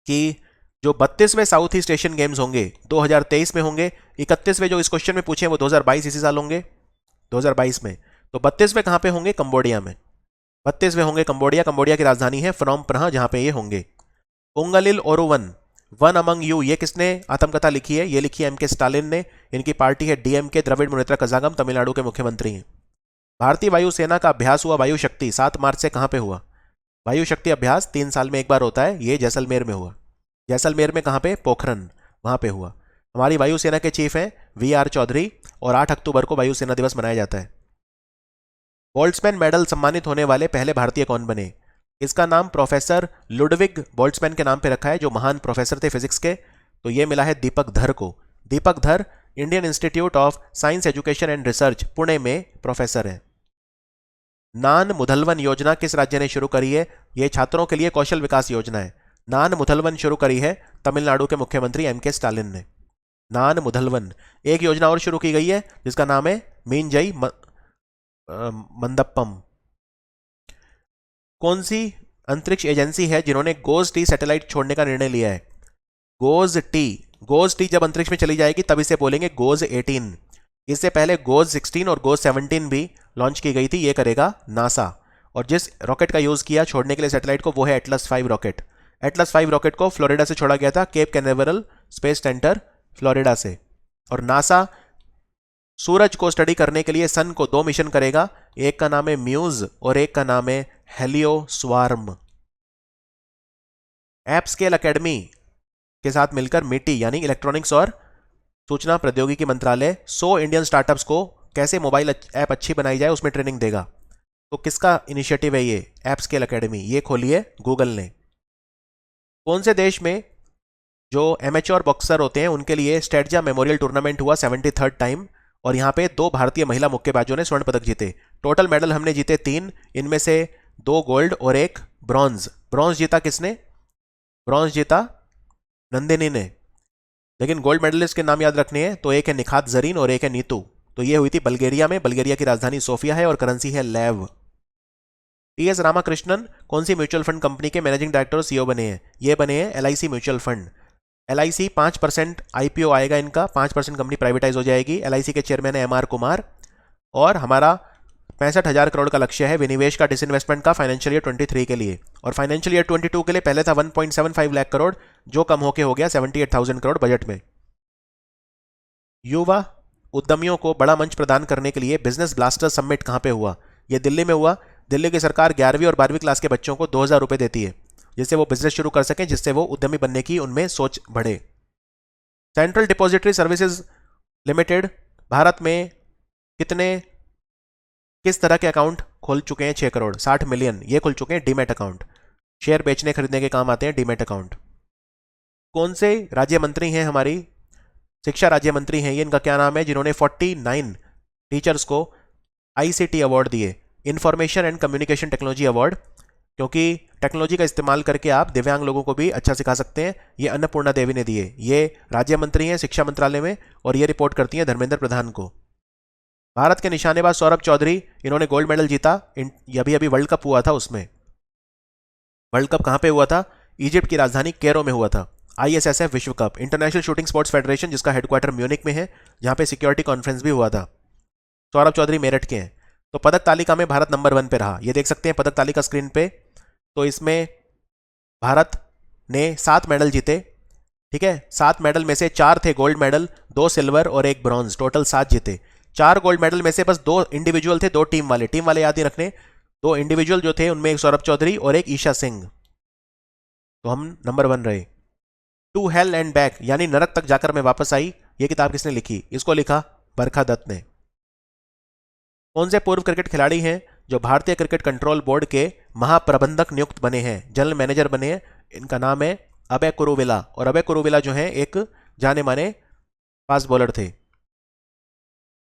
कि जो 32वें साउथ ईस्ट एशियन गेम्स होंगे 2023 में होंगे। 31वें जो इस क्वेश्चन में पूछे वो 2022 इसी साल होंगे, 2022 में। तो 32वें कहां पे होंगे? कंबोडिया में। 32वें होंगे कंबोडिया। कंबोडिया की राजधानी है फ्नोम पेन्ह, जहां पे ये होंगे। उंगलिल ओरुवन, वन अमंग यू, ये किसने आत्मकथा लिखी है? ये लिखी है MK स्टालिन ने। इनकी पार्टी है DMK, द्रविड़ मुनेत्र कजागम, तमिलनाडु के मुख्यमंत्री हैं। भारतीय वायुसेना का अभ्यास हुआ वायु शक्ति 7 मार्च से कहां पे हुआ? वायु शक्ति अभ्यास 3 साल में एक बार होता है, ये जैसलमेर में हुआ। जैसलमेर में कहां पे? पोखरन, वहां पे हुआ। हमारी वायुसेना के चीफ हैं VR चौधरी, और 8 अक्टूबर को वायुसेना दिवस मनाया जाता है। बोल्ट्जमैन मेडल सम्मानित होने वाले पहले भारतीय कौन बने? इसका नाम प्रोफेसर लुडविग बोल्ट्जमैन के नाम पे रखा है, जो महान प्रोफेसर थे फिजिक्स के। तो ये मिला है दीपक धर को। दीपक धर Indian institute of science education and research, Pune में प्रोफेसर हैं। नान मुधलवन योजना किस राज्य ने शुरू करी है? ये छात्रों के लिए कौशल विकास योजना है। नान मुथलवन शुरू करी है तमिलनाडु के मुख्यमंत्री एम के स्टालिन ने। नान मुथलवन। एक योजना और शुरू की गई है जिसका नाम है मीनजई मंदप्पम। कौन सी अंतरिक्ष एजेंसी है जिन्होंने गोज टी सैटेलाइट छोड़ने का निर्णय लिया है? Goes T. गोज टी जब अंतरिक्ष में चली जाएगी तब इसे बोलेंगे गोज 18। इससे पहले गोज 16 और गोज 17 भी लॉन्च की गई थी, ये करेगा नासा। और जिस रॉकेट का यूज किया छोड़ने के लिए सैटेलाइट को वो है एटलस 5 रॉकेट। एटलस 5 रॉकेट को फ्लोरिडा से छोड़ा गया था, Cape Canaveral space centre Florida से। और नासा सूरज को स्टडी करने के लिए सन को 2 मिशन करेगा, एक का नाम है म्यूज और एक का नाम है Helio swarm. App scale academy के साथ मिलकर मिटी यानी इलेक्ट्रॉनिक्स और सूचना प्रौद्योगिकी मंत्रालय 100 इंडियन स्टार्टअप्स को कैसे मोबाइल ऐप अच्छी बनाई जाए उसमें ट्रेनिंग देगा। तो किसका इनिशिएटिव है ये? App scale academy. ये खोली है गूगल ने। कौन से देश में जो एमेच्योर बॉक्सर होते हैं उनके लिए स्टेटजा मेमोरियल टूर्नामेंट हुआ 73rd टाइम, और यहां पे 2 भारतीय महिला मुक्केबाजों ने स्वर्ण पदक जीते। टोटल मेडल हमने जीते 3, इनमें से 2 गोल्ड और 1 ब्रॉन्ज। ब्रॉन्ज जीता किसने? ब्रॉन्ज जीता नंदिनी ने। लेकिन गोल्ड मेडलिस्ट के नाम याद रखने हैं, तो एक है निखात जरीन और एक है नीतू। तो ये हुई थी बल्गेरिया में। बल्गेरिया की राजधानी सोफिया है और करेंसी है लेव। टीएस रामाकृष्णन कौन सी म्यूचुअल फंड कंपनी के मैनेजिंग डायरेक्टर और सीईओ बने हैं? ये बने हैं LIC mutual fund. LIC 5% IPO आएगा इनका, 5% कंपनी प्राइवेटाइज हो जाएगी। एलआईसी के चेयरमैन है एमआर कुमार। और हमारा 65,000 करोड़ का लक्ष्य है विनिवेश का, डिसइन्वेस्टमेंट का फाइनेंशियल ईयर 23 के लिए। और फाइनेंशियल ईयर 22 के लिए पहले था 1.75 लाख करोड़, जो कम होके हो गया 78,000 करोड़ बजट में। युवा उद्यमियों को बड़ा मंच प्रदान करने के लिए बिजनेस ब्लास्टर समिट कहां पे हुआ? यह दिल्ली में हुआ। दिल्ली की सरकार 11वीं और 12वीं क्लास के बच्चों को 2,000 रुपए देती है, जिससे वो बिजनेस शुरू कर सकें, जिससे वो उद्यमी बनने की उनमें सोच बढ़े। Central depository services limited Bharat में किस तरह के अकाउंट खोल चुके हैं? 6 करोड़ 60 मिलियन ये खुल चुके हैं डीमैट अकाउंट। शेयर बेचने खरीदने के काम आते हैं डीमैट अकाउंट। कौन से राज्य मंत्री हैं? हमारी शिक्षा राज्य मंत्री हैं ये। इनका क्या नाम है? जिन्होंने 49 टीचर्स को आईसीटी अवार्ड दिए, information and communication technology award, क्योंकि टेक्नोलॉजी का इस्तेमाल करके आप दिव्यांग लोगों को भी अच्छा सिखा सकते हैं। ये अन्नपूर्णा देवी ने दिए। ये राज्य मंत्री हैं शिक्षा मंत्रालय में और ये रिपोर्ट करती हैं धर्मेंद्र प्रधान को। भारत के निशानेबाज सौरभ चौधरी, इन्होंने गोल्ड मेडल जीता। अभी अभी वर्ल्ड कप हुआ था, उसमें वर्ल्ड कप कहां पे हुआ था? इजिप्ट की राजधानी कैरो में हुआ था। आईएसएसएफ विश्व cup, international shooting sports federation, जिसका हेडक्वार्टर म्यूनिक में है, जहां पे सिक्योरिटी कॉन्फ्रेंस भी हुआ था। सौरभ चौधरी मेरठ के हैं। तो पदक तालिका में भारत नंबर 1 पे रहा। ये देख सकते हैं पदक तालिका स्क्रीन पे। तो इसमें भारत ने 7 मेडल जीते। ठीक है, 7 मेडल में से 4 थे गोल्ड मेडल, 2 सिल्वर और 1 ब्रॉन्ज, टोटल 7 जीते। 4 गोल्ड मेडल में से बस 2 इंडिविजुअल थे, 2 टीम वाले। टीम वाले याद नहीं रखने। 2 इंडिविजुअल जो थे उनमें एक सौरभ चौधरी और एक ईशा सिंह। तो हम नंबर 1 रहे। टू हेल एंड बैक यानी नरक तक जाकर मैं वापस आई, ये किताब किसने लिखी? इसको लिखा बरखा दत्त ने। कौन से पूर्व क्रिकेट खिलाड़ी हैं जो भारतीय क्रिकेट कंट्रोल बोर्ड के महाप्रबंधक नियुक्त बने हैं, जनरल मैनेजर बने हैं? इनका नाम है अभय कुरुविला। और अभय कुरुविला जो है एक जाने माने फास्ट बॉलर थे।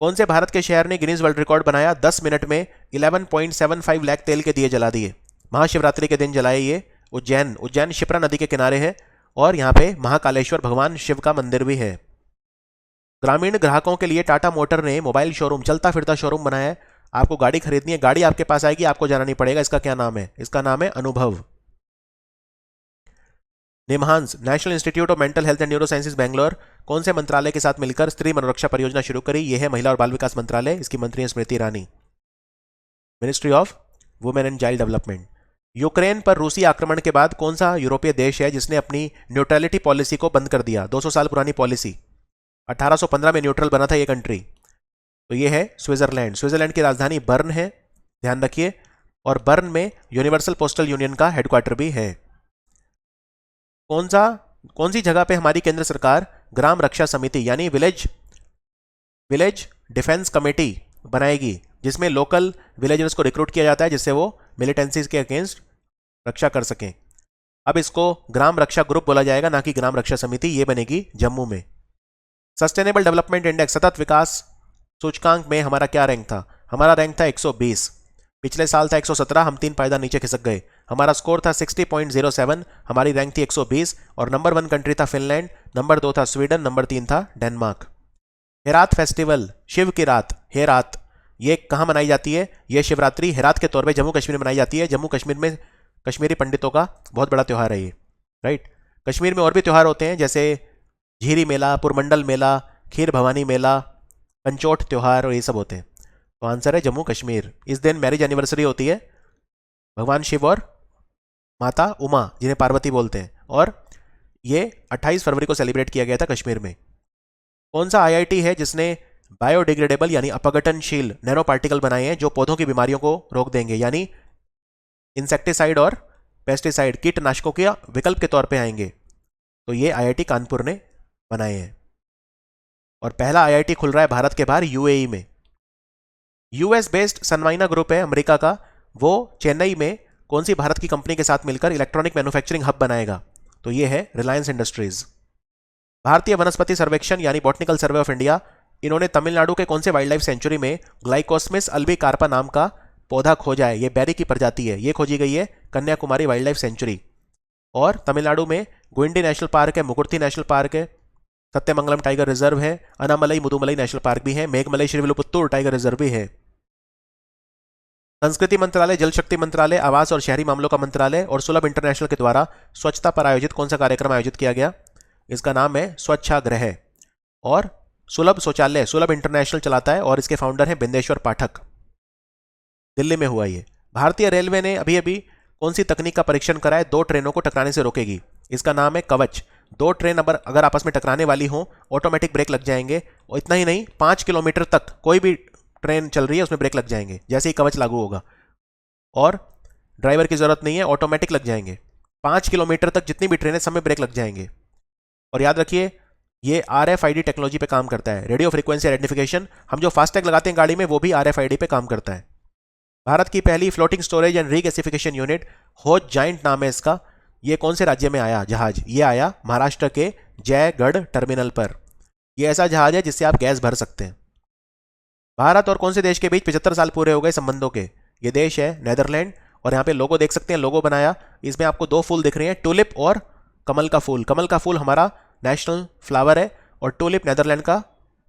कौन से भारत के शहर ने गिनीज वर्ल्ड रिकॉर्ड बनाया? 10 मिनट में 11.75 लाख तेल के दिए जला दिए। महाशिवरात्रि के दिन जलाए ये। उज्जैन शिप्रा नदी के किनारे है और यहाँ पे महाकालेश्वर भगवान शिव का मंदिर भी है। ग्रामीण ग्राहकों के लिए टाटा मोटर ने मोबाइल शोरूम, चलता फिरता शोरूम बनाया है। आपको गाड़ी खरीदनी है, गाड़ी आपके पास आएगी, आपको जाना नहीं पड़ेगा। इसका क्या नाम है? इसका नाम है अनुभव। NIMHANS, national institute of mental health and neuro sciences Bangalore, कौन से मंत्रालय के साथ मिलकर स्त्री मनोरक्षा परियोजना शुरू करी? यह है महिला और बाल विकास मंत्रालय। इसकी मंत्री है Smriti Irani. Ministry of women and child development. Ukraine पर रूसी आक्रमण के बाद कौन सा यूरोपीय देश है जिसने अपनी न्यूट्रलिटी पॉलिसी को बंद कर दिया? 200 साल पुरानी पॉलिसी। 1815 में न्यूट्रल बना था ये कंट्री। तो ये है स्विट्जरलैंड। स्विट्जरलैंड की राजधानी बर्न है, ध्यान रखिए। और बर्न में यूनिवर्सल पोस्टल यूनियन का हेडक्वार्टर भी है। कौन सी जगह पे हमारी केंद्र सरकार ग्राम रक्षा समिति यानी विलेज डिफेंस कमेटी बनाएगी, जिसमें लोकल विलेजर्स को रिक्रूट किया जाता है, जिससे वो मिलिटेंसीज के अगेंस्ट रक्षा कर सकें। अब इसको ग्राम रक्षा ग्रुप बोला जाएगा, ना कि ग्राम रक्षा समिति। ये बनेगी जम्मू में। सस्टेनेबल डेवलपमेंट इंडेक्स, सतत विकास सूचकांक में हमारा क्या रैंक था? हमारा रैंक था 120। पिछले साल था 117, हम 3 पायदान नीचे खिसक गए। हमारा स्कोर था 60.07, हमारी रैंक थी 120 और नंबर 1 कंट्री था फिनलैंड, नंबर 2 था स्वीडन, नंबर 3 था डेनमार्क। हेरात फेस्टिवल, शिव की रात, हेरात, ये कहाँ मनाई जाती है? ये शिवरात्रि हेरात के तौर पे जम्मू कश्मीर में मनाई जाती है। जम्मू कश्मीर में कश्मीरी पंडितों का बहुत बड़ा त्यौहार है ये, राइट। कश्मीर में और भी त्यौहार होते हैं जैसे झीरी मेला, पुरमंडल मेला, खीर भवानी मेला, पंचोट त्यौहार और ये सब होते हैं। तो आंसर है जम्मू कश्मीर। इस दिन मैरिज एनिवर्सरी होती है भगवान शिव और माता उमा, जिन्हें पार्वती बोलते हैं, और ये 28 फरवरी को सेलिब्रेट किया गया था कश्मीर में। कौन सा आईआईटी है जिसने बायोडिग्रेडेबल यानी अपघटनशील नैनो पार्टिकल बनाए हैं जो पौधों की बीमारियों को रोक देंगे, यानी इंसेक्टिसाइड और पेस्टिसाइड कीटनाशकों के विकल्प के तौर पे आएंगे? तो ये आईआईटी कानपुर ने बनाए हैं। और पहला आईआईटी खुल रहा है भारत के बाहर यूएई में। यूएस बेस्ड सनमाइना ग्रुप है अमेरिका का, वो चेन्नई में कौन सी भारत की कंपनी के साथ मिलकर इलेक्ट्रॉनिक मैन्युफैक्चरिंग हब बनाएगा? तो ये है रिलायंस इंडस्ट्रीज। भारतीय वनस्पति सर्वेक्षण यानी बॉटनिकल सर्वे ऑफ इंडिया, इन्होंने तमिलनाडु के कौन से वाइल्ड लाइफ सेंचुरी में ग्लाइकोस्मिस अल्बिकार्पा नाम का पौधा खोजा है? ये बेरी की प्रजाति है, ये खोजी गई है कन्याकुमारी वाइल्ड लाइफ सेंचुरी। और तमिलनाडु में गुइंडी नेशनल पार्क है, मुकुर्ती नेशनल पार्क है, सत्यमंगलम टाइगर रिजर्व है, अनामलई मुदुमलई नेशनल पार्क भी है, मेघमलई श्रीविल्लुपुत्तूर टाइगर रिजर्व भी है। संस्कृति मंत्रालय, जल शक्ति मंत्रालय, आवास और शहरी मामलों का मंत्रालय और सुलभ इंटरनेशनल के द्वारा स्वच्छता पर आयोजित कौन सा कार्यक्रम आयोजित किया गया? इसका नाम है स्वच्छाग्रह। और सुलभ शौचालय सुलभ इंटरनेशनल चलाता है और इसके फाउंडर हैं बिंदेश्वर पाठक। दिल्ली में हुआ ये। भारतीय रेलवे ने अभी अभी कौन सी तकनीक का परीक्षण करा है 2 ट्रेनों को टकराने से रोकेगी? इसका नाम है कवच। 2 ट्रेन अगर आपस में टकराने वाली हो ऑटोमेटिक ब्रेक लग जाएंगे, और इतना ही नहीं 5 किलोमीटर तक कोई भी ट्रेन चल रही है उसमें ब्रेक लग जाएंगे जैसे ही कवच लागू होगा, और ड्राइवर की जरूरत नहीं है, ऑटोमेटिक लग जाएंगे। 5 किलोमीटर तक जितनी भी ट्रेन है सब में ब्रेक लग जाएंगे। और याद रखिए ये RFID टेक्नोलॉजी पे काम करता है, रेडियो फ्रीक्वेंसी आइडेंटिफिकेशन। हम जो फास्टैग लगाते हैं गाड़ी में वो भी RFID पे काम करता है। भारत की पहली floating storage and regasification unit Hoegh Giant नाम है इसका, ये कौन से राज्य में आया जहाज? ये आया महाराष्ट्र के जयगढ़ टर्मिनल पर। यह ऐसा जहाज है जिससे आप गैस भर सकते हैं। भारत और कौन से देश के बीच 75 साल पूरे हो गए संबंधों के? ये देश है नेदरलैंड। और यहाँ पे लोगो देख सकते हैं, लोगो बनाया, इसमें आपको 2 फूल दिख रहे हैं, टुलिप और कमल का फूल। कमल का फूल हमारा नेशनल फ्लावर है और टुलिप नेदरलैंड का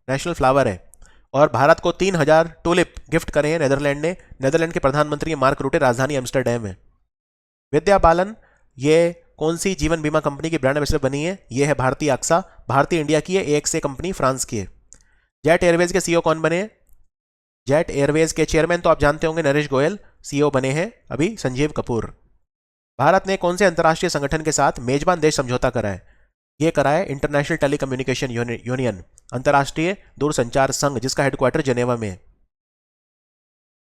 नेशनल फ्लावर है। और भारत को 3000 टुलिप गिफ्ट करे हैं नेदरलैंड ने। नेदरलैंड के प्रधानमंत्री मार्क रूटे, राजधानी एम्स्टरडेम है। विद्या बालन ये कौन सी जीवन बीमा कंपनी की ब्रांड एम्बेसडर बनी है? ये है भारतीय AXA। भारतीय इंडिया की है, AXA कंपनी फ्रांस की है। जेट एयरवेज के सीईओ कौन बने? जेट एयरवेज के चेयरमैन तो आप जानते होंगे नरेश गोयल, सीईओ बने हैं अभी संजीव कपूर। भारत ने कौन से अंतर्राष्ट्रीय संगठन के साथ मेजबान देश समझौता करा है? यह करा है इंटरनेशनल टेलीकम्युनिकेशन यूनियन, अंतर्राष्ट्रीय दूरसंचार संघ, जिसका हेडक्वार्टर जेनेवा में है।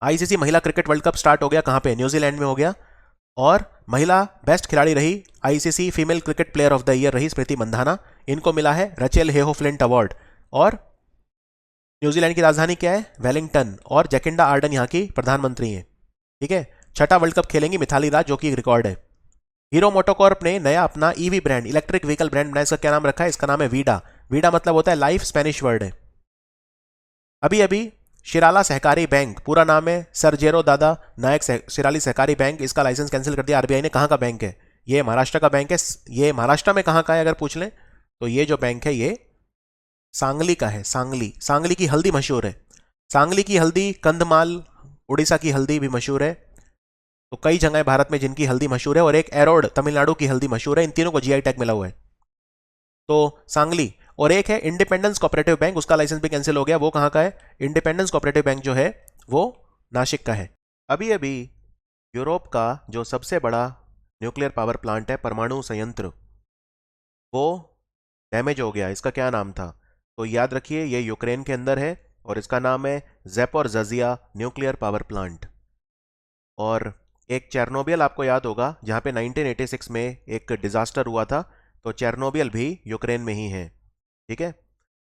ICC महिला क्रिकेट वर्ल्ड कप स्टार्ट हो गया, कहां पे? न्यूजीलैंड में हो गया। और महिला बेस्ट खिलाड़ी रही ICC female cricket player of the year रही स्मृति मंधाना, इनको मिला है रचेल हेहो फ्लिंट अवार्ड। और न्यूजीलैंड की राजधानी क्या है? वेलिंगटन। और जैकिंडा आर्डन यहाँ की प्रधानमंत्री हैं, ठीक है। 6ठा वर्ल्ड कप खेलेंगी मिथाली राज, जो कि एक रिकॉर्ड है। हीरो मोटोकॉर्प ने नया अपना EV brand, electric vehicle brand बनाया, इसका क्या नाम रखा है? इसका नाम है वीडा। वीडा मतलब होता है लाइफ, स्पेनिश वर्ड है। अभी अभी शिराला सहकारी बैंक, पूरा नाम है सरजेरो दादा नायक शिराली सहकारी बैंक, इसका लाइसेंस कैंसिल कर दिया RBI ने। कहाँ का बैंक है? ये महाराष्ट्र का बैंक है। ये महाराष्ट्र में कहाँ का है अगर पूछ लें तो ये जो बैंक है ये सांगली का है। सांगली, सांगली की हल्दी मशहूर है। सांगली की हल्दी, कंधमाल उड़ीसा की हल्दी भी मशहूर है। तो कई जगह भारत में जिनकी हल्दी मशहूर है, और एक एरोड तमिलनाडु की हल्दी मशहूर है। इन तीनों को GI टैग मिला हुआ है। तो सांगली। और एक है इंडिपेंडेंस कोऑपरेटिव बैंक, उसका लाइसेंस भी कैंसिल हो गया। वो कहाँ का है? इंडिपेंडेंस कोऑपरेटिव बैंक जो है वो नासिक का है। अभी अभी यूरोप का जो सबसे बड़ा न्यूक्लियर पावर प्लांट है, परमाणु संयंत्र, वो डैमेज हो गया। इसका क्या नाम था? तो याद रखिए ये यूक्रेन के अंदर है और इसका नाम है ज़ैपोरिज़िया न्यूक्लियर पावर प्लांट। और एक चेरनोबिल आपको याद होगा, जहाँ पे 1986 में एक डिजास्टर हुआ था, तो चेरनोबिल भी यूक्रेन में ही है, ठीक है।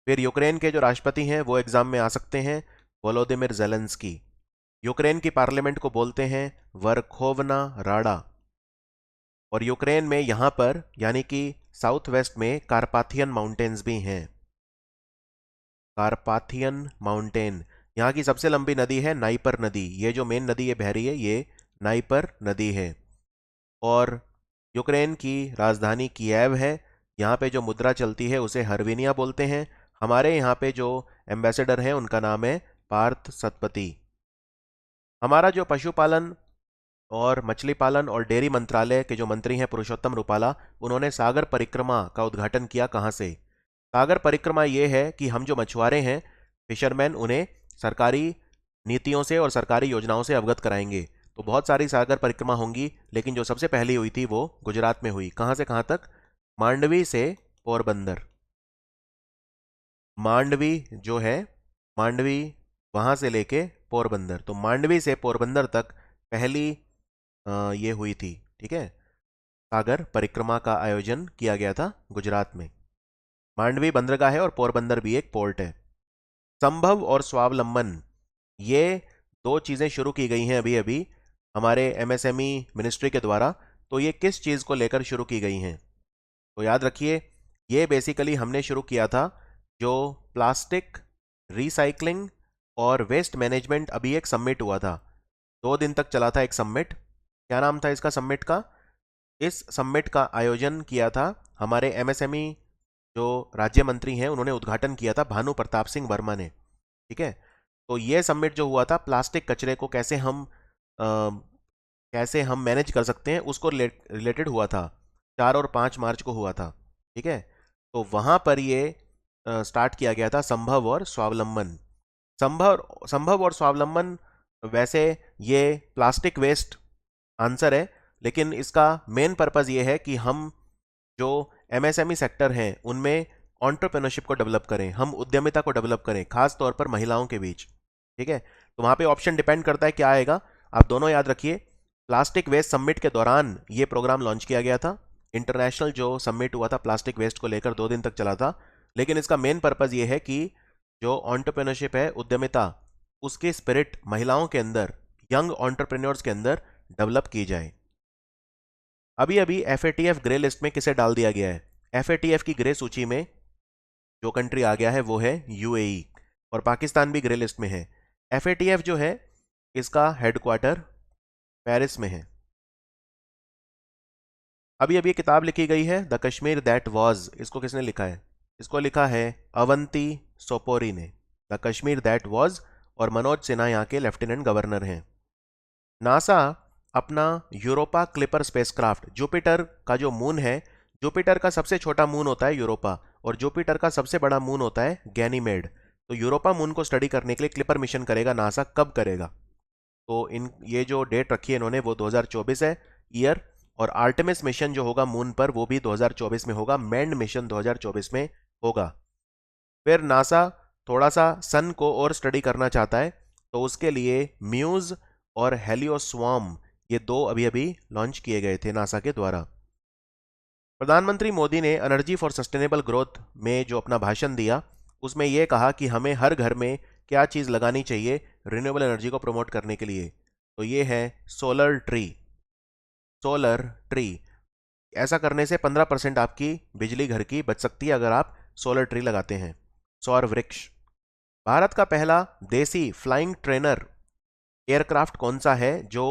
फिर यूक्रेन के जो राष्ट्रपति हैं वो एग्जाम में आ सकते हैं, वोलोदिमिर ज़ेलेंस्की। यूक्रेन की पार्लियामेंट को बोलते हैं वर्खोवना राडा। और यूक्रेन में यहाँ पर यानी कि साउथ वेस्ट में कारपाथियन माउंटेन्स भी हैं। कारपाथियन माउंटेन। यहाँ की सबसे लंबी नदी है नाइपर नदी। ये जो मेन नदी ये बह रही है ये नाइपर नदी है। और यूक्रेन की राजधानी कीव है। यहाँ पे जो मुद्रा चलती है उसे हरविनिया बोलते हैं। हमारे यहाँ पे जो एम्बेसडर हैं उनका नाम है पार्थ सतपति। हमारा जो पशुपालन और मछली पालन और डेयरी मंत्रालय के जो मंत्री हैं पुरुषोत्तम रूपाला, उन्होंने सागर परिक्रमा का उद्घाटन किया कहाँ से? सागर परिक्रमा ये है कि हम जो मछुआरे हैं, फिशरमैन, उन्हें सरकारी नीतियों से और सरकारी योजनाओं से अवगत कराएंगे। तो बहुत सारी सागर परिक्रमा होंगी, लेकिन जो सबसे पहली हुई थी वो गुजरात में हुई। कहाँ से कहाँ तक? मांडवी से पोरबंदर। मांडवी जो है, मांडवी वहाँ से लेके पोरबंदर, तो मांडवी से पोरबंदर तक पहली ये हुई थी। ठीक है, सागर परिक्रमा का आयोजन किया गया था गुजरात में। मांडवी बंदरगाह है और पोरबंदर भी एक पोर्ट है। संभव और स्वावलंबन, ये दो चीज़ें शुरू की गई हैं अभी अभी हमारे एमएसएमई मिनिस्ट्री के द्वारा। तो ये किस चीज़ को लेकर शुरू की गई हैं? तो याद रखिए, ये बेसिकली हमने शुरू किया था जो प्लास्टिक रिसाइकलिंग और वेस्ट मैनेजमेंट। अभी एक समिट हुआ था, 2 दिन तक चला था एक समिट। क्या नाम था इसका समिट का? इस समिट का आयोजन किया था हमारे एमएसएमई जो राज्य मंत्री हैं, उन्होंने उद्घाटन किया था भानु प्रताप सिंह वर्मा ने। ठीक है, तो ये समिट जो हुआ था, प्लास्टिक कचरे को कैसे हम मैनेज कर सकते हैं, उसको रिलेटेड हुआ था। 4 और 5 मार्च को हुआ था। ठीक है, तो वहाँ पर ये स्टार्ट किया गया था संभव और स्वावलंबन। संभव और स्वावलंबन, वैसे ये प्लास्टिक वेस्ट आंसर है, लेकिन इसका मेन पर्पज़ ये है कि हम जो एमएसएमई सेक्टर हैं उनमें एंटरप्रेन्योरशिप को डेवलप करें, हम उद्यमिता को डेवलप करें, खास तौर पर महिलाओं के बीच। ठीक है, तो वहाँ पे ऑप्शन डिपेंड करता है क्या आएगा। आप दोनों याद रखिए। प्लास्टिक वेस्ट समिट के दौरान ये प्रोग्राम लॉन्च किया गया था। इंटरनेशनल जो समिट हुआ था प्लास्टिक वेस्ट को लेकर, 2 दिन तक चला था। लेकिन इसका मेन पर्पज़ ये है कि जो एंटरप्रेन्योरशिप है, उद्यमिता, उसकी स्पिरिट महिलाओं के अंदर, यंग एंटरप्रेन्योर्स के अंदर डेवलप की जाए। अभी अभी एफएटीएफ ग्रे लिस्ट में किसे डाल दिया गया है? एफएटीएफ की ग्रे सूची में जो कंट्री आ गया है वो है यूएई, और पाकिस्तान भी ग्रे लिस्ट में है। एफएटीएफ जो है, इसका हेडक्वार्टर पेरिस में है। अभी अभी किताब लिखी गई है द कश्मीर दैट वाज। इसको किसने लिखा है? इसको लिखा है अवंती सोपोरी ने, द कश्मीर दैट वाज। और मनोज सिन्हा यहाँ के लेफ्टिनेंट गवर्नर हैं। नासा अपना यूरोपा क्लिपर स्पेसक्राफ्ट, जुपिटर का जो मून है, जुपिटर का सबसे छोटा मून होता है यूरोपा, और जुपिटर का सबसे बड़ा मून होता है गैनीमेड। तो यूरोपा मून को स्टडी करने के लिए क्लिपर मिशन करेगा नासा। कब करेगा? तो इन ये जो डेट रखी है इन्होंने, वो 2024 है ईयर। और आर्टेमिस मिशन जो होगा मून पर, वो भी 2024 में होगा। मैंड मिशन 2024 में होगा। फिर नासा थोड़ा सा सन को और स्टडी करना चाहता है, तो उसके लिए म्यूज और हेलियोस्वार्म, ये 2 अभी अभी लॉन्च किए गए थे नासा के द्वारा। प्रधानमंत्री मोदी ने एनर्जी फॉर सस्टेनेबल ग्रोथ में जो अपना भाषण दिया, उसमें यह कहा कि हमें हर घर में क्या चीज़ लगानी चाहिए रिन्यूएबल एनर्जी को प्रमोट करने के लिए। तो ये है सोलर ट्री। सोलर ट्री, ऐसा करने से 15% आपकी बिजली घर की बच सकती है अगर आप सोलर ट्री लगाते हैं। सौर वृक्ष। भारत का पहला देसी फ्लाइंग ट्रेनर एयरक्राफ्ट कौन सा है जो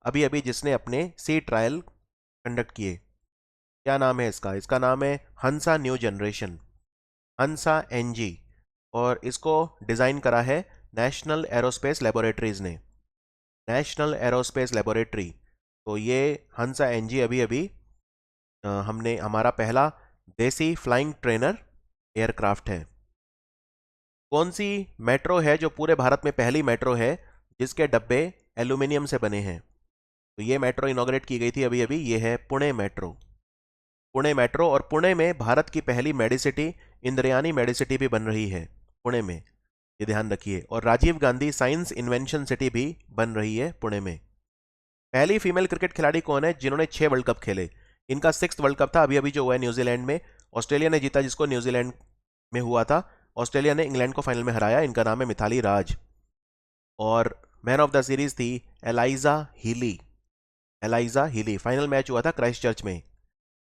अभी अभी जिसने अपने सी ट्रायल कंडक्ट किए? क्या नाम है इसका? इसका नाम है हंसा न्यू जनरेशन, हंसा एनजी। और इसको डिज़ाइन करा है नेशनल एरोस्पेस लेबोरेटरीज ने, नेशनल एरोस्पेस लेबोरेटरी। तो ये हंसा एनजी अभी अभी हमने हमारा पहला देसी फ्लाइंग ट्रेनर एयरक्राफ्ट है। कौन सी मेट्रो है जो पूरे भारत में पहली मेट्रो है जिसके डब्बे एल्यूमिनियम से बने हैं? तो ये मेट्रो इनॉग्रेट की गई थी अभी अभी, ये है पुणे मेट्रो। पुणे मेट्रो, और पुणे में भारत की पहली मेडिसिटी इंद्रयानी मेडिसिटी भी बन रही है पुणे में, ये ध्यान रखिए। और Rajiv Gandhi science invention city भी बन रही है पुणे में। पहली फीमेल क्रिकेट खिलाड़ी कौन है जिन्होंने 6 वर्ल्ड कप खेले? इनका 6th वर्ल्ड कप था अभी अभी जो हुआ है न्यूजीलैंड में। ऑस्ट्रेलिया ने जीता जिसको न्यूजीलैंड में हुआ था। ऑस्ट्रेलिया ने इंग्लैंड को फाइनल में हराया। इनका नाम है मिथाली राज। और मैन ऑफ द सीरीज थी Alyssa Healy. Alyssa Healy. Final match हुआ था क्राइस्ट चर्च में।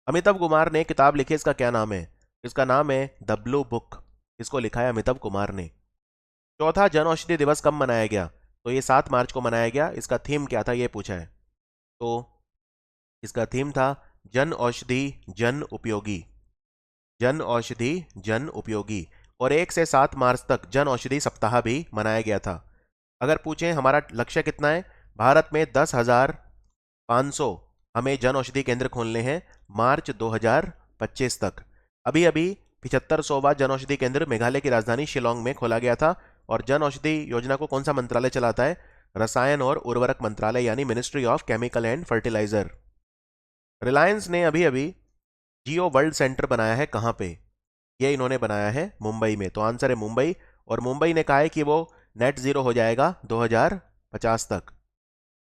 अमिताभ कुमार ने किताब लिखी, इसका क्या नाम है? इसका नाम है द ब्लू बुक। इसको लिखा है अमिताभ कुमार ने। चौथा जन औषधि दिवस कब मनाया गया? तो ये 7 मार्च को मनाया गया। इसका थीम क्या था ये पूछा है। तो इसका थीम था जन औषधि जन उपयोगी, जन औषधि जन उपयोगी। और 1 से 7 मार्च तक जन औषधि सप्ताह भी मनाया गया था। अगर पूछें हमारा लक्ष्य कितना है, भारत में 10,500 हमें जन औषधि केंद्र खोलने हैं मार्च 2025 तक। अभी अभी 75वां जन औषधि केंद्र मेघालय की राजधानी शिलोंग में खोला गया था। और जन औषधि योजना को कौन सा मंत्रालय चलाता है? रसायन और उर्वरक मंत्रालय, यानी ministry of chemical and fertiliser. Reliance ने अभी अभी जियो वर्ल्ड सेंटर बनाया है कहां पे? ये इन्होंने बनाया है मुंबई में। तो आंसर है मुंबई। और मुंबई ने कहा है कि वो नेट जीरो हो जाएगा 2050 तक।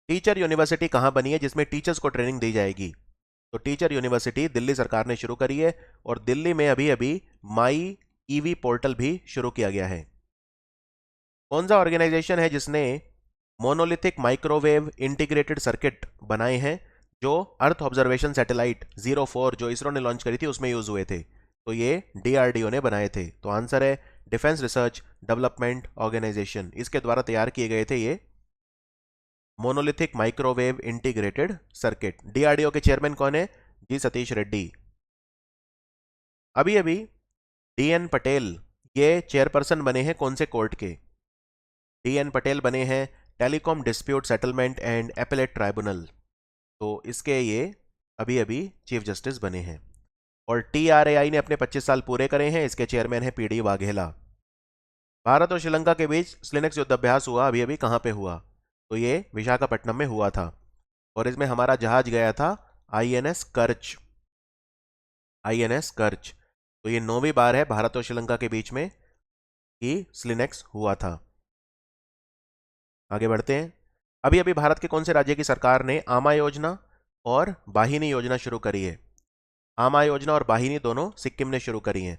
टीचर यूनिवर्सिटी कहां बनी है जिसमें टीचर्स को ट्रेनिंग दी जाएगी? तो टीचर यूनिवर्सिटी दिल्ली सरकार ने शुरू करी है। और दिल्ली में अभी अभी माई ईवी पोर्टल भी शुरू किया गया है। कौन सा ऑर्गेनाइजेशन है जिसने मोनोलिथिक माइक्रोवेव इंटीग्रेटेड सर्किट बनाए हैं जो अर्थ ऑब्जर्वेशन सैटेलाइट 04 जो इसरो ने लॉन्च करी थी उसमें यूज हुए थे? तो ये डीआरडीओ ने बनाए थे। तो आंसर है डिफेंस रिसर्च डेवलपमेंट ऑर्गेनाइजेशन, इसके द्वारा तैयार किए गए थे ये monolithic microwave integrated circuit. DRDO के चेयरमैन कौन है? जी सतीश रेड्डी। अभी अभी डीएन पटेल ये चेयरपर्सन बने हैं कौन से कोर्ट के? डीएन पटेल बने हैं telecom dispute settlement and appellate tribunal. तो इसके ये अभी अभी चीफ जस्टिस बने हैं। और टीआरएआई ने अपने 25 साल पूरे करे हैं, इसके चेयरमैन है पीडी वाघेला। भारत और श्रीलंका के बीच स्लिनेक्स युद्धाभ्यास हुआ अभी अभी कहां पे हुआ? तो ये विशाखापट्टनम में हुआ था। और इसमें हमारा जहाज गया था आईएनएस कर्च, आईएनएस कर्च। तो ये 9वीं बार है भारत और श्रीलंका के बीच में कि स्लिनेक्स हुआ था। आगे बढ़ते हैं। अभी अभी भारत के कौन से राज्य की सरकार ने आमा योजना और बाहिनी योजना शुरू करी है? आमा योजना और बाहिनी दोनों सिक्किम ने शुरू करी हैं।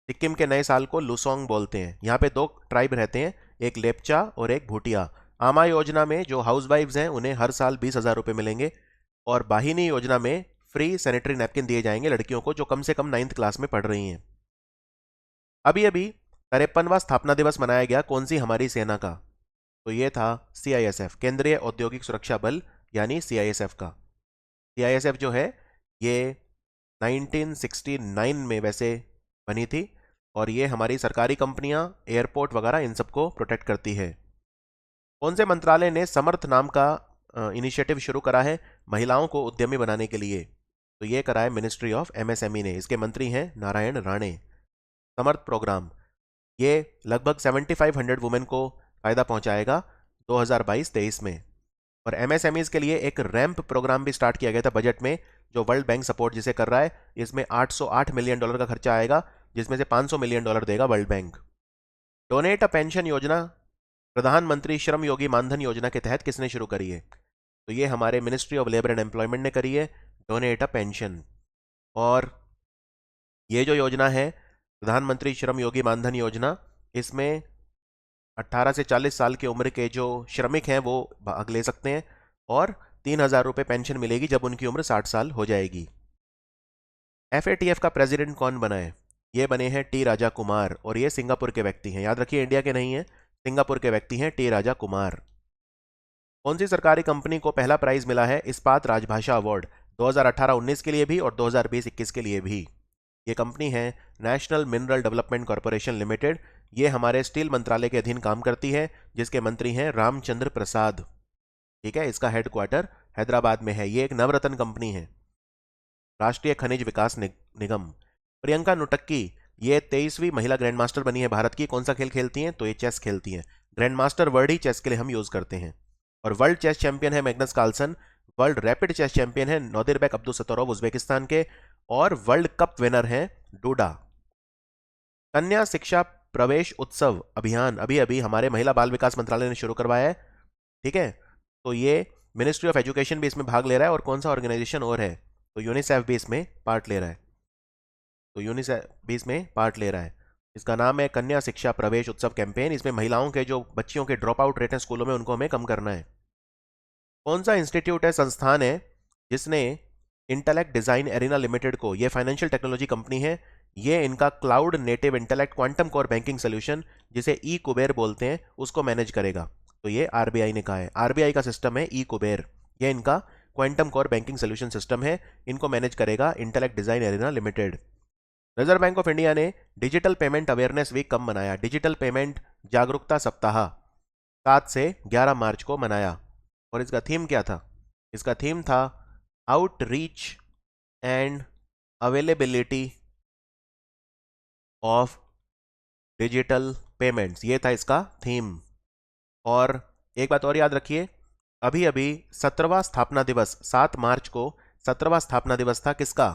सिक्किम के नए साल को लुसोंग बोलते हैं। यहाँ पे 2 ट्राइब रहते हैं, एक लेपचा और एक भूटिया। आमा योजना में जो हाउसवाइफ्स हैं उन्हें हर साल 20,000 रुपये मिलेंगे। और बाहिनी योजना में फ्री सैनिटरी नैपकिन दिए जाएंगे लड़कियों को जो कम से कम 9th क्लास में पढ़ रही हैं। अभी अभी 53वां स्थापना दिवस मनाया गया कौन सी हमारी सेना का? तो ये था सीआईएसएफ, केंद्रीय औद्योगिक सुरक्षा बल, यानी सीआईएसएफ का। सीआईएसएफ जो है ये 1969 में वैसे बनी थी। और ये हमारी सरकारी कंपनियां, एयरपोर्ट वगैरह इन सबको प्रोटेक्ट करती है। कौन से मंत्रालय ने समर्थ नाम का इनिशिएटिव शुरू करा है महिलाओं को उद्यमी बनाने के लिए? तो ये करा है मिनिस्ट्री ऑफ एमएसएमई ने, इसके मंत्री हैं नारायण राणे। समर्थ प्रोग्राम ये लगभग 7500 वुमेन को फायदा पहुंचाएगा 2022-23 में। और एमएसएमईज के लिए एक रैंप प्रोग्राम भी स्टार्ट किया गया था बजट में, जो वर्ल्ड बैंक सपोर्ट जिसे कर रहा है। इसमें $808 मिलियन का खर्चा आएगा, जिसमें से $500 मिलियन देगा world bank. Donate a pension योजना प्रधानमंत्री श्रम योगी मानधन योजना के तहत किसने शुरू करी है? तो ये हमारे ministry of labour and employment ने करी है, डोनेट अ पेंशन। और ये जो योजना है प्रधानमंत्री श्रम योगी मानधन योजना, इसमें 18 से 40 साल की उम्र के जो श्रमिक हैं वो भाग ले सकते हैं। और 3,000 रुपये पेंशन मिलेगी जब उनकी उम्र 60 साल हो जाएगी। एफएटीएफ का प्रेसिडेंट कौन बना है? ये बने हैं टी राजा कुमार। और ये सिंगापुर के व्यक्ति हैं, याद रखिए इंडिया के नहीं हैं, सिंगापुर के व्यक्ति हैं टी राजा कुमार। कौन सी सरकारी कंपनी को पहला प्राइज मिला है इस्पात राजभाषा अवार्ड 2018-19 के लिए भी और 2020-21 के लिए भी? ये कंपनी है national mineral development corporation limited. ये हमारे स्टील मंत्रालय के अधीन काम करती है, जिसके मंत्री हैं रामचंद्र प्रसाद। ठीक है, इसका हेडक्वार्टर हैदराबाद में है। ये एक नवरत्न कंपनी है, राष्ट्रीय खनिज विकास निगम। प्रियंका नुटक्की ये 23वीं महिला ग्रैंड मास्टर बनी है भारत की। कौन सा खेल खेलती हैं? तो ये चेस खेलती हैं। ग्रैंड मास्टर वर्ड ही चेस के लिए हम यूज करते हैं। और वर्ल्ड चेस चैंपियन है Magnus Carlsen. World rapid chess champion है नोदिरबेक अब्दुलसत्तोरोव उज्बेकिस्तान के। और वर्ल्ड कप विनर है डूडा। कन्या शिक्षा प्रवेश उत्सव अभियान अभी अभी हमारे महिला बाल विकास मंत्रालय ने शुरू करवाया है। ठीक है, तो ये मिनिस्ट्री ऑफ एजुकेशन भी इसमें भाग ले रहा है। और कौन सा ऑर्गेनाइजेशन और है? तो यूनिसेफ भी इसमें पार्ट ले रहा है। तो यूनिसेफ भी इसमें पार्ट ले रहा है। इसका नाम है कन्या शिक्षा प्रवेश उत्सव कैंपेन। इसमें महिलाओं के जो बच्चियों के ड्रॉप आउट रेट हैं स्कूलों में, उनको हमें कम करना है। कौन सा इंस्टीट्यूट है, संस्थान है, जिसने इंटेलेक्ट डिजाइन एरिना लिमिटेड को, ये फाइनेंशियल टेक्नोलॉजी कंपनी है, ये इनका cloud native intellect quantum core banking solution जिसे ई कुबेर बोलते हैं उसको मैनेज करेगा? तो ये आरबीआई ने कहा है। आरबीआई का सिस्टम है ई कुबेर, ये इनका quantum core banking solution system है। इनको मैनेज करेगा intellect design arena limited. Reserve bank of India ने डिजिटल पेमेंट अवेयरनेस वीक कब मनाया? डिजिटल पेमेंट जागरूकता सप्ताह 7 से 11 मार्च को मनाया। और इसका थीम क्या था? इसका थीम था outreach and availability of digital payments, ये था इसका थीम। और एक बात और याद रखिए, अभी अभी 17वां स्थापना दिवस 7 मार्च को 17वां स्थापना दिवस था किसका?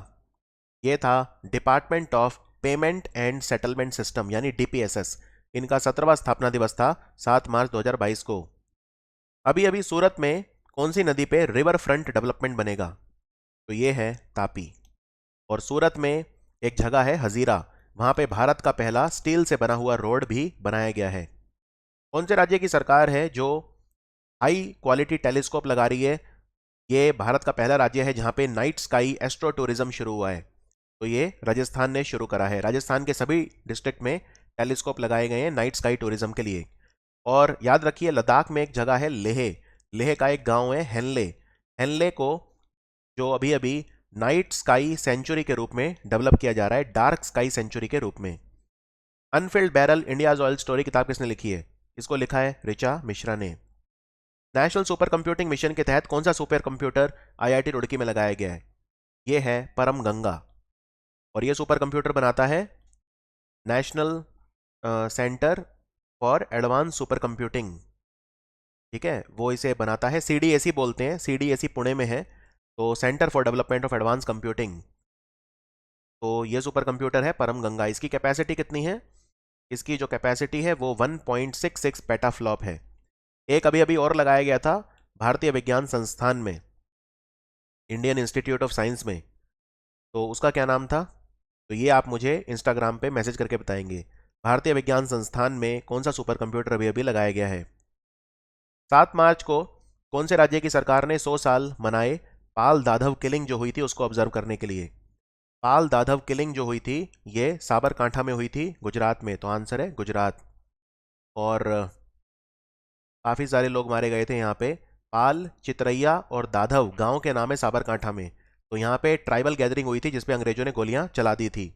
ये था department of payment and settlement system यानी डीपीएसएस। इनका 17वां स्थापना दिवस था 7 मार्च 2022 को। अभी अभी सूरत में कौन सी नदी पे रिवर फ्रंट डेवलपमेंट बनेगा? तो ये है तापी। और सूरत में एक जगह है हजीरा, वहां पे भारत का पहला स्टील से बना हुआ रोड भी बनाया गया है। कौन से राज्य की सरकार है जो हाई क्वालिटी टेलीस्कोप लगा रही है? ये भारत का पहला राज्य है जहां पे नाइट स्काई एस्ट्रो टूरिज्म शुरू हुआ है। तो ये राजस्थान ने शुरू करा है। राजस्थान के सभी डिस्ट्रिक्ट में टेलीस्कोप लगाए गए हैं नाइट स्काई टूरिज्म के लिए। और याद रखिए, लद्दाख में एक जगह है लेह। लेह का एक गांव है हेनले। हेनले को जो अभी अभी नाइट स्काई सेंचुरी के रूप में डेवलप किया जा रहा है, डार्क स्काई सेंचुरी के रूप में। Anfield barrel India's oil story किताब किसने लिखी है? इसको लिखा है ऋचा मिश्रा ने। नेशनल सुपर कंप्यूटिंग मिशन के तहत कौन सा सुपर कंप्यूटर आईआईटी रुड़की में लगाया गया है? ये है परम गंगा। और ये सुपर कंप्यूटर बनाता है national centre for advance super computing. ठीक है, वो इसे बनाता है, सीडीएसी बोलते हैं, सीडीएसी पुणे में है, तो centre for development of advance computing. तो ये सुपर कंप्यूटर है परम गंगा। इसकी कैपेसिटी कितनी है? इसकी जो कैपेसिटी है वो 1.66 पेटाफ्लॉप है। एक अभी अभी और लगाया गया था भारतीय विज्ञान संस्थान में, इंडियन इंस्टीट्यूट ऑफ साइंस में, तो उसका क्या नाम था? तो ये आप मुझे इंस्टाग्राम पे मैसेज करके बताएंगे। भारतीय विज्ञान संस्थान में कौन सा सुपर कंप्यूटर अभी अभी लगाया गया है? 7 मार्च को कौन से राज्य की सरकार ने 100 साल मनाए पाल दाधव किलिंग जो हुई थी उसको ऑब्जर्व करने के लिए? पाल दाधव किलिंग जो हुई थी ये साबरकांठा में हुई थी, गुजरात में, तो आंसर है गुजरात। और काफ़ी सारे लोग मारे गए थे यहाँ पे। पाल, चितरैया और दाधव गांव के नाम है साबरकांठा में। तो यहाँ पे ट्राइबल गैदरिंग हुई थी जिसपे अंग्रेजों ने गोलियां चला दी थी।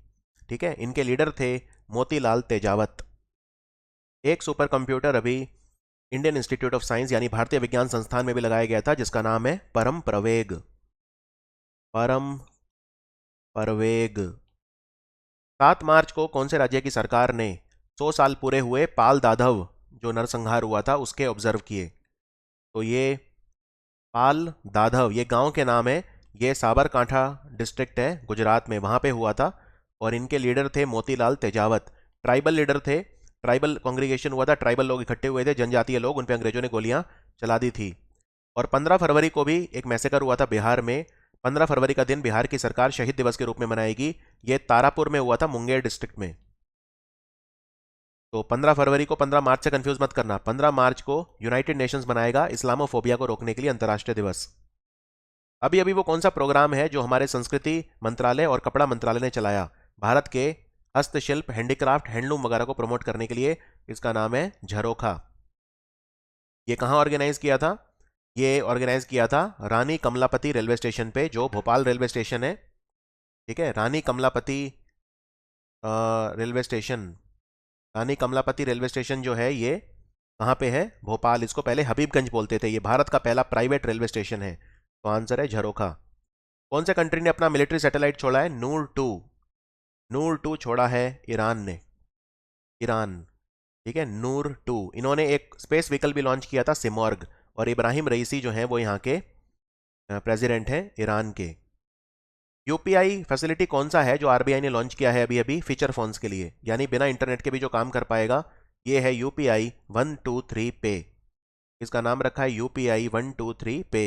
ठीक है, इनके लीडर थे मोतीलाल तेजावत। एक सुपर कंप्यूटर अभी इंडियन इंस्टीट्यूट ऑफ साइंस यानी भारतीय विज्ञान संस्थान में भी लगाया गया था जिसका नाम है परम प्रवेग। परम प्रवेग। 7 मार्च को कौन से राज्य की सरकार ने 100 साल पूरे हुए पाल दाधव जो नरसंहार हुआ था उसके ऑब्जर्व किए? तो ये पाल दाधव, ये गांव के नाम है, ये साबरकांठा डिस्ट्रिक्ट है गुजरात में, वहां पे हुआ था। और इनके लीडर थे मोतीलाल तेजावत। ट्राइबल लीडर थे, ट्राइबल कांग्रीगेशन हुआ था, ट्राइबल लोग इकट्ठे हुए थे, जनजातीय लोग, उन पे अंग्रेजों ने गोलियां चला दी थी। और 15 फरवरी को भी एक मैसेकर हुआ था बिहार में। 15 फरवरी का दिन बिहार की सरकार शहीद दिवस के रूप में मनाएगी। ये तारापुर में हुआ था, मुंगेर डिस्ट्रिक्ट में। तो 15 फरवरी को 15 मार्च से कंफ्यूज मत करना। 15 मार्च को यूनाइटेड नेशंस मनाएगा इस्लामोफोबिया को रोकने के लिए अंतर्राष्ट्रीय दिवस। अभी अभी वो कौन सा प्रोग्राम है जो हमारे संस्कृति मंत्रालय और कपड़ा मंत्रालय ने चलाया भारत के हस्तशिल्प, हैंडीक्राफ्ट, हैंडलूम वगैरह को प्रमोट करने के लिए? इसका नाम है झरोखा। ये कहाँ ऑर्गेनाइज किया था? ये ऑर्गेनाइज किया था रानी कमलापति रेलवे स्टेशन पे, जो भोपाल रेलवे स्टेशन है। ठीक है, रानी कमलापति रेलवे स्टेशन। रानी कमलापति रेलवे स्टेशन जो है ये कहाँ पे है? भोपाल। इसको पहले हबीबगंज बोलते थे। ये भारत का पहला प्राइवेट रेलवे स्टेशन है। तो आंसर है झरोखा। कौन से कंट्री ने अपना मिलिट्री सैटेलाइट छोड़ा है? नूर 2। नूर 2 छोड़ा है ईरान ने। ईरान। ठीक है, नूर 2। इन्होंने एक स्पेस व्हीकल भी लॉन्च किया था, सिमॉर्ग। और इब्राहिम रईसी जो है वो यहाँ के प्रेसिडेंट हैं ईरान के। यूपीआई फैसिलिटी कौन सा है जो आरबीआई ने लॉन्च किया है अभी अभी फीचर फोन्स के लिए, यानी बिना इंटरनेट के भी जो काम कर पाएगा? ये है यूपीआई 123 पे। इसका नाम रखा है यूपीआई 123 पे।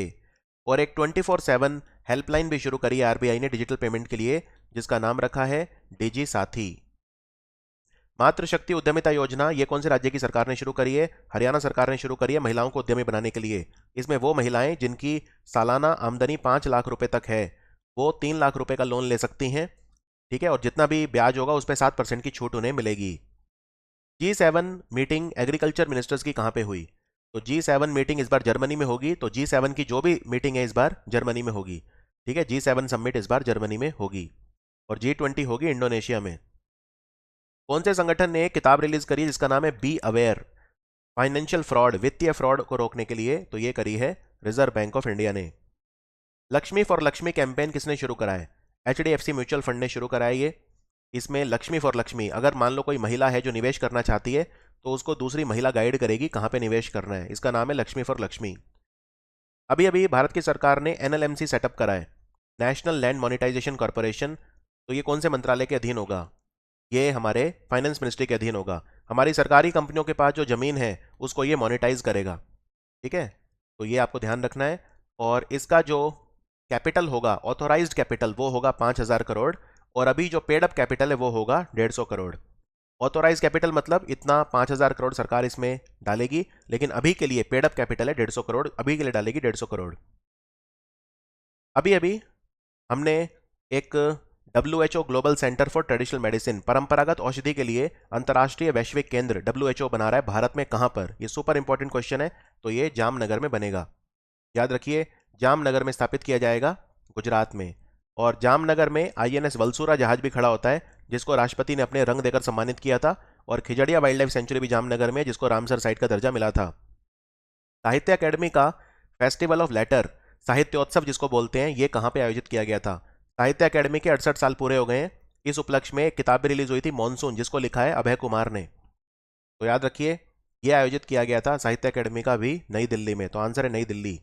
और एक 24/7 हेल्पलाइन भी शुरू करी है आरबीआई ने डिजिटल पेमेंट के लिए, जिसका नाम रखा है डिजी साथी। मातृशक्ति उद्यमिता योजना ये कौन से राज्य की सरकार ने शुरू करी है? हरियाणा सरकार ने शुरू करी है महिलाओं को उद्यमी बनाने के लिए। इसमें वो महिलाएं जिनकी सालाना आमदनी 5 लाख रुपए तक है वो 3 लाख रुपए का लोन ले सकती हैं। ठीक है, और जितना भी ब्याज होगा उस पर 7% की छूट उन्हें मिलेगी। G7 मीटिंग एग्रीकल्चर मिनिस्टर्स की कहाँ पे हुई? तो G7 मीटिंग इस बार जर्मनी में होगी, तो G7 की जो भी मीटिंग है इस बार जर्मनी में होगी। ठीक है, G7 समिट इस बार जर्मनी में होगी और G20 होगी इंडोनेशिया में। कौन से संगठन ने एक किताब रिलीज करी जिसका नाम है बी अवेयर, फाइनेंशियल फ्रॉड, वित्तीय फ्रॉड को रोकने के लिए? तो ये करी है रिजर्व बैंक ऑफ इंडिया ने। लक्ष्मी फॉर लक्ष्मी कैंपेन किसने शुरू करा है? HDFC म्यूचुअल फंड ने शुरू करा है ये। इसमें लक्ष्मी फॉर लक्ष्मी, अगर मान लो कोई महिला है जो निवेश करना चाहती है तो उसको दूसरी महिला गाइड करेगी कहाँ पे निवेश करना है। इसका नाम है लक्ष्मी फॉर लक्ष्मी। अभी अभी भारत की सरकार ने NLMC सेटअप करा है, नेशनल लैंड मोनेटाइजेशन कॉरपोरेशन। तो ये कौन से मंत्रालय के अधीन होगा? ये हमारे फाइनेंस मिनिस्ट्री के अधीन होगा। हमारी सरकारी कंपनियों के पास जो जमीन है उसको ये मोनेटाइज करेगा। ठीक है, तो ये आपको ध्यान रखना है। और इसका जो कैपिटल होगा, ऑथोराइज्ड कैपिटल, वो होगा 5,000 करोड़ और अभी जो पेड अप कैपिटल है वो होगा 150 करोड़। ऑथोराइज कैपिटल मतलब इतना 5,000 करोड़ सरकार इसमें डालेगी, लेकिन अभी के लिए पेड अप कैपिटल है 150 करोड़, अभी के लिए डालेगी 150 करोड़। अभी अभी हमने एक WHO global centre for traditional medicine, परंपरागत औषधि के लिए अंतर्राष्ट्रीय वैश्विक केंद्र WHO बना रहा है। भारत में कहां पर? ये सुपर इंपॉर्टेंट क्वेश्चन है। तो ये जामनगर में बनेगा, याद रखिए, जामनगर में स्थापित किया जाएगा, गुजरात में। और जामनगर में INS वलसूरा जहाज भी खड़ा होता है जिसको राष्ट्रपति ने अपने रंग देकर सम्मानित किया था। और खिजड़िया वाइल्ड लाइफ सेंचुरी भी जामनगर में, जिसको रामसर साइट का दर्जा मिला था। साहित्य अकेडमी का फेस्टिवल ऑफ लेटर, साहित्योत्सव जिसको बोलते हैं, ये कहाँ पे आयोजित किया गया था? साहित्य अकेडमी के 68 साल पूरे हो गए हैं। इस उपलक्ष्य में एक किताब भी रिलीज हुई थी, मॉनसून, जिसको लिखा है अभय कुमार ने। तो याद रखिए, ये आयोजित किया गया था साहित्य अकेडमी का भी नई दिल्ली में। तो आंसर है नई दिल्ली।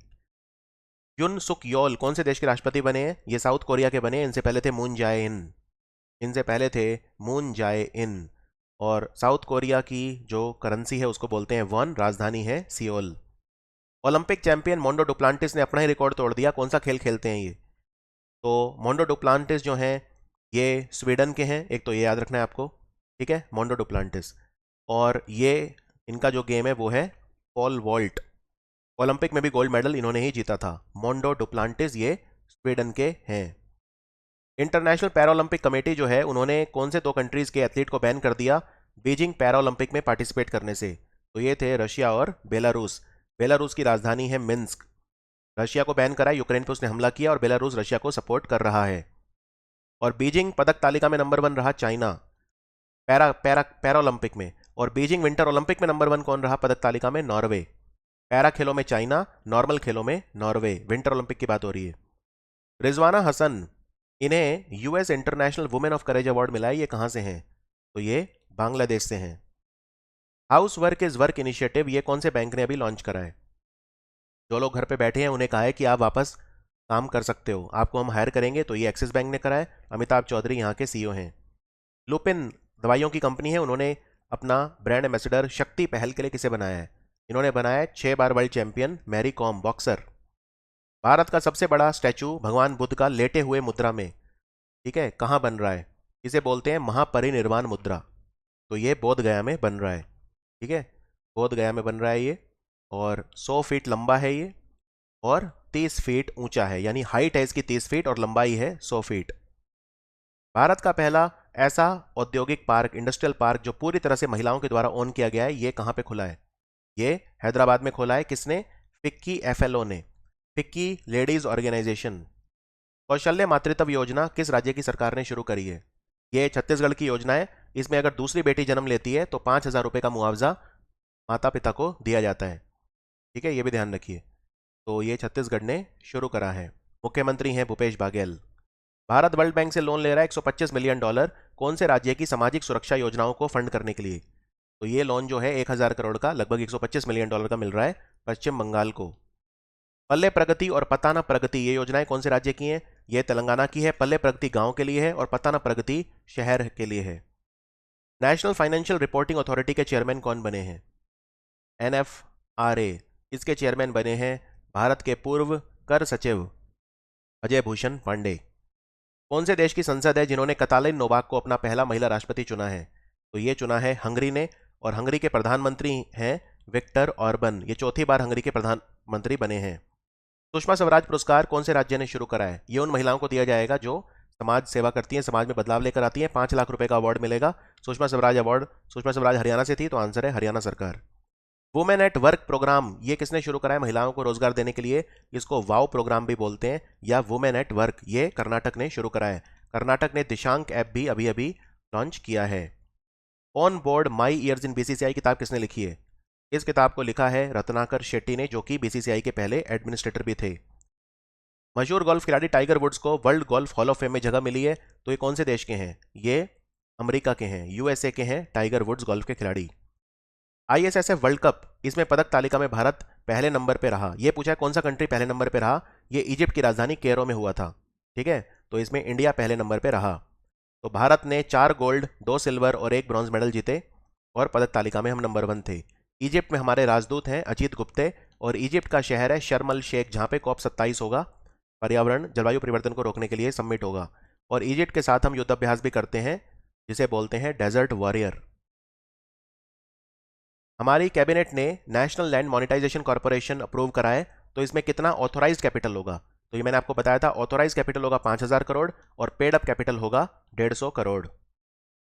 युन सुक योल कौन से देश के राष्ट्रपति बने हैं? ये साउथ कोरिया के बने। इनसे पहले थे मून जाए इन, इनसे पहले थे मून जाए इन। और साउथ कोरिया की जो करेंसी है उसको बोलते हैं वॉन, राजधानी है Seoul. Olympic champion Mondo Duplantis ने अपना ही रिकॉर्ड तोड़ दिया। कौन सा खेल खेलते हैं ये? तो मोंडो डुप्लांटिस जो हैं ये स्वीडन के हैं, एक तो ये याद रखना है आपको। ठीक है, मोंडो डुप्लांटिस। और ये इनका जो गेम है वो है पोल वॉल्ट। ओलंपिक में भी गोल्ड मेडल इन्होंने ही जीता था। मोंडो डुप्लांटिस ये स्वीडन के हैं। इंटरनेशनल पैरालंपिक कमेटी जो है, उन्होंने कौन से 2 कंट्रीज के एथलीट को बैन कर दिया बीजिंग पैरालंपिक में पार्टिसिपेट करने से? तो ये थे रशिया और बेलारूस। बेलारूस की राजधानी है मिन्स्क। रशिया को बैन करा, यूक्रेन पे उसने हमला किया, और बेलारूस रशिया को सपोर्ट कर रहा है। और बीजिंग पदक तालिका में नंबर 1 रहा चाइना पैरालंपिक में। और बीजिंग विंटर ओलंपिक में नंबर 1 कौन रहा पदक तालिका में? नॉर्वे। पैरा खेलों में चाइना, नॉर्मल खेलों में नॉर्वे। विंटर ओलंपिक की बात हो रही है। रिजवाना हसन, इन्हें US international women of courage award मिला है। ये कहाँ से हैं? तो ये बांग्लादेश से हैं। House work is work initiative, ये कौन से बैंक ने अभी लॉन्च करा है? जो लोग घर पे बैठे हैं उन्हें कहा है कि आप वापस काम कर सकते हो, आपको हम हायर करेंगे। तो ये एक्सिस बैंक ने करा है। अमिताभ चौधरी यहाँ के CEO हैं। लुपिन दवाइयों की कंपनी है, उन्होंने अपना ब्रांड एम्बेसडर शक्ति पहल के लिए किसे बनाया है? इन्होंने बनाया है 6 बार world champion Mary Kom, boxer. Bharat का सबसे बड़ा स्टैचू भगवान बुद्ध का लेटे हुए मुद्रा में, ठीक है, कहाँ बन रहा है? इसे बोलते हैं महापरिनिर्वाण मुद्रा। तो ये बोध गया में बन रहा है। ठीक है, बोध गया में बन रहा है ये। और 100 फीट लंबा है ये और 30 फीट ऊंचा है, यानी हाइट है इसकी 30 फीट और लंबाई है 100 फीट। भारत का पहला ऐसा औद्योगिक पार्क, इंडस्ट्रियल पार्क, जो पूरी तरह से महिलाओं के द्वारा ओन किया गया है, ये कहाँ पे खुला है? ये हैदराबाद में खुला है। किसने? फिक्की FLO ने, फिक्की लेडीज ऑर्गेनाइजेशन। कौशल्य मातृत्व योजना किस राज्य की सरकार ने शुरू करी है? ये छत्तीसगढ़ की योजना है। इसमें अगर दूसरी बेटी जन्म लेती है तो 5,000 रुपये का मुआवजा माता पिता को दिया जाता है। ठीक है, ये भी ध्यान रखिए। तो ये छत्तीसगढ़ ने शुरू करा है। मुख्यमंत्री हैं भूपेश बाघेल। भारत वर्ल्ड बैंक से लोन ले रहा है $125 मिलियन, कौन से राज्य की सामाजिक सुरक्षा योजनाओं को फंड करने के लिए? तो ये लोन जो है 1,000 करोड़ का, लगभग $125 मिलियन का मिल रहा है पश्चिम बंगाल को। पल्ले प्रगति और पताना प्रगति, ये योजनाएं कौन से राज्य की हैं? ये तेलंगाना की है। पल्ले प्रगति गांव के लिए है और पताना प्रगति शहर के लिए है। नेशनल फाइनेंशियल रिपोर्टिंग अथॉरिटी के चेयरमैन कौन बने हैं? NFRA, इसके चेयरमैन बने हैं भारत के पूर्व कर सचिव अजय भूषण पांडे। कौन से देश की संसद है जिन्होंने कतालिन नोवाक को अपना पहला महिला राष्ट्रपति चुना है? तो ये चुना है हंगरी ने, और हंगरी के प्रधानमंत्री हैं विक्टर ऑर्बन। ये 4थी बार हंगरी के प्रधानमंत्री बने हैं। सुषमा स्वराज पुरस्कार कौन से राज्य ने शुरू करा है? ये उन महिलाओं को दिया जाएगा जो समाज सेवा करती हैं, समाज में बदलाव लेकर आती हैं। 5 लाख रुपए का अवार्ड मिलेगा। सुषमा स्वराज अवार्ड, सुषमा स्वराज हरियाणा से थी, तो आंसर है हरियाणा सरकार। वुमेन एट वर्क प्रोग्राम ये किसने शुरू करा है महिलाओं को रोजगार देने के लिए? इसको वाव प्रोग्राम भी बोलते हैं या वुमेन एट वर्क, ये कर्नाटक ने शुरू करा है। कर्नाटक ने दिशांक ऐप भी अभी अभी लॉन्च किया है। On board my years in BCCI किताब किसने लिखी है? इस किताब को लिखा है रत्नाकर शेट्टी ने, जो कि बीसीसीआई के पहले एडमिनिस्ट्रेटर भी थे। मशहूर गोल्फ खिलाड़ी टाइगर वुड्स को world golf hall of fame में जगह मिली है, तो ये कौन से देश के हैं? ये अमेरिका के हैं, यूएसए के हैं टाइगर वुड्स गोल्फ के खिलाड़ी। आईएसएसएफ वर्ल्ड कप, इसमें पदक तालिका में भारत पहले नंबर पे रहा। ये पूछा है कौन सा कंट्री पहले नंबर पे रहा? ये इजिप्ट की राजधानी कैरो में हुआ था। ठीक है, तो इसमें इंडिया पहले नंबर पे रहा। तो भारत ने 4 गोल्ड, 2 सिल्वर और 1 ब्रॉन्ज मेडल जीते और पदक तालिका में हम नंबर 1 थे। इजिप्ट में हमारे राजदूत हैं अजीत गुप्ते और इजिप्ट का शहर है शर्म अल शेख, जहाँ पे COP 27 होगा, पर्यावरण जलवायु परिवर्तन को रोकने के लिए समिट होगा। और इजिप्ट के साथ हम युद्धाभ्यास भी करते हैं, जिसे बोलते हैं डेजर्ट वॉरियर। हमारी कैबिनेट ने national land monetisation corporation approve करा है, तो इसमें कितना ऑथोराइज कैपिटल होगा? तो ये मैंने आपको बताया था, ऑथोराइज कैपिटल होगा 5,000 करोड़ और पेड अप कैपिटल होगा 150 करोड़।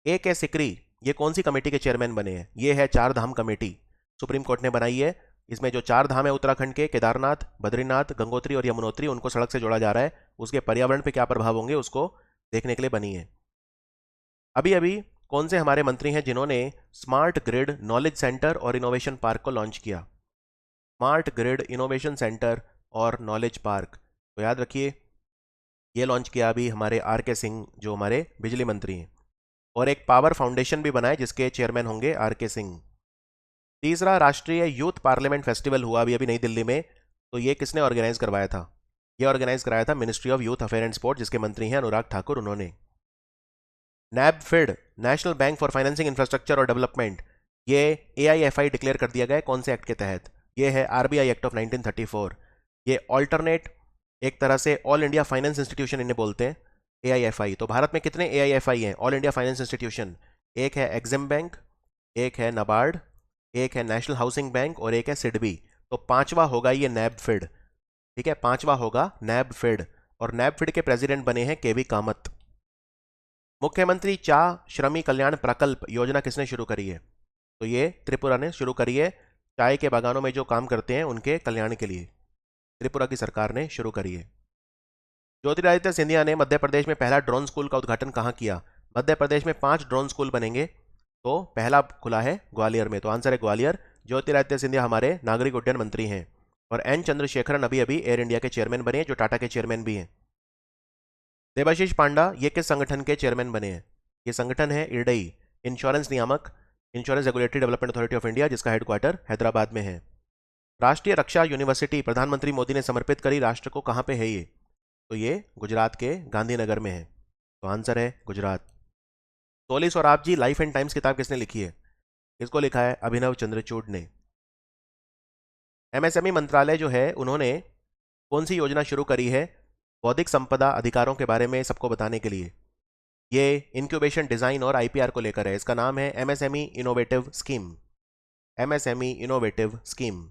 ए के सिकरी ये कौन सी कमेटी के चेयरमैन बने हैं? ये है 4 धाम कमेटी, सुप्रीम कोर्ट ने बनाई है। इसमें जो 4 धाम है उत्तराखंड के, केदारनाथ, बद्रीनाथ, गंगोत्री और यमुनोत्री, उनको सड़क से जोड़ा जा रहा है। उसके पर्यावरण पे क्या प्रभाव होंगे उसको देखने के लिए बनी है। अभी अभी कौन से हमारे मंत्री हैं जिन्होंने स्मार्ट ग्रिड नॉलेज सेंटर और इनोवेशन पार्क को लॉन्च किया? स्मार्ट ग्रिड इनोवेशन सेंटर और नॉलेज पार्क, तो याद रखिए ये लॉन्च किया अभी हमारे RK सिंह, जो हमारे बिजली मंत्री हैं। और एक पावर फाउंडेशन भी बनाए जिसके चेयरमैन होंगे RK सिंह। तीसरा राष्ट्रीय यूथ पार्लियामेंट फेस्टिवल हुआ अभी अभी नई दिल्ली में, तो ये किसने ऑर्गेनाइज करवाया था? ये ऑर्गेनाइज कराया था ministry of youth affair and sport, जिसके मंत्री हैं अनुराग ठाकुर, उन्होंने। NaBFID, national bank for financing infrastructure और डेवलपमेंट, ये AIFI डिक्लेयर कर दिया गया है कौन से एक्ट के तहत? ये है RBI एक्ट ऑफ 1934। ये ऑल्टरनेट, एक तरह से ऑल इंडिया फाइनेंस इंस्टीट्यूशन इन्हें बोलते हैं, AIFI। तो भारत में कितने AIFI हैं, ऑल इंडिया फाइनेंस इंस्टीट्यूशन? एक है एग्जिम बैंक, एक है नाबार्ड, एक है नेशनल हाउसिंग बैंक और एक है सिडबी। तो 5वां होगा ये नैबफिड। ठीक है, 5वां होगा नैबफिड। और नैबफिड के प्रेसिडेंट बने हैं KV कामत। मुख्यमंत्री चा श्रमी कल्याण प्रकल्प योजना किसने शुरू करी है? तो ये त्रिपुरा ने शुरू करी है। चाय के बागानों में जो काम करते हैं उनके कल्याण के लिए त्रिपुरा की सरकार ने शुरू करी है। ज्योतिरादित्य सिंधिया ने मध्य प्रदेश में पहला ड्रोन स्कूल का उद्घाटन कहाँ किया? मध्य प्रदेश में 5 ड्रोन स्कूल बनेंगे, तो पहला खुला है ग्वालियर में, तो आंसर है ग्वालियर। ज्योतिरादित्य सिंधिया हमारे नागरिक उड्डयन मंत्री हैं। और N चंद्रशेखरन अभी अभी एयर इंडिया के चेयरमैन बने हैं, जो टाटा के चेयरमैन भी हैं। देबाशीष पांडा ये किस संगठन के चेयरमैन बने हैं? ये संगठन है IRDAI, इंश्योरेंस नियामक, insurance regulatory development authority of India, जिसका हेडक्वार्टर हैदराबाद में है। राष्ट्रीय रक्षा यूनिवर्सिटी प्रधानमंत्री मोदी ने समर्पित करी राष्ट्र को, कहाँ पे है ये? तो ये गुजरात के गांधीनगर में है, तो आंसर है गुजरात। सोली सोराब जी लाइफ एंड टाइम्स किताब किसने लिखी है? इसको लिखा है अभिनव चंद्रचूड़ ने। MSME मंत्रालय जो है, उन्होंने कौन सी योजना शुरू करी है बौद्धिक संपदा अधिकारों के बारे में सबको बताने के लिए? ये इंक्यूबेशन, डिजाइन और IPR को लेकर है। इसका नाम है MSME innovative scheme. MSME innovative scheme.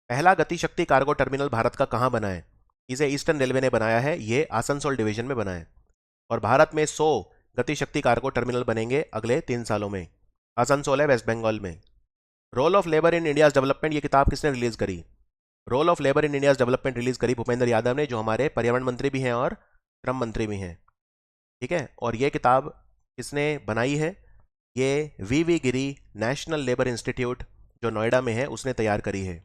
पहला गतिशक्ति कार्गो टर्मिनल भारत का कहाँ बना है? इसे ईस्टर्न रेलवे ने बनाया है, ये आसनसोल डिवीजन में बना है। और भारत में 100 गतिशक्ति कार्गो टर्मिनल बनेंगे अगले 3 सालों में। आसनसोल है वेस्ट बंगाल में। Role of labour in India's development ये किताब किसने रिलीज करी? Role of labour in India's development release करी भूपेंद्र यादव ने, जो हमारे पर्यावरण मंत्री भी हैं और श्रम मंत्री भी हैं। ठीक है, और ये किताब किसने बनाई है? ये VV गिरी नेशनल लेबर इंस्टीट्यूट जो नोएडा में है, उसने तैयार करी है।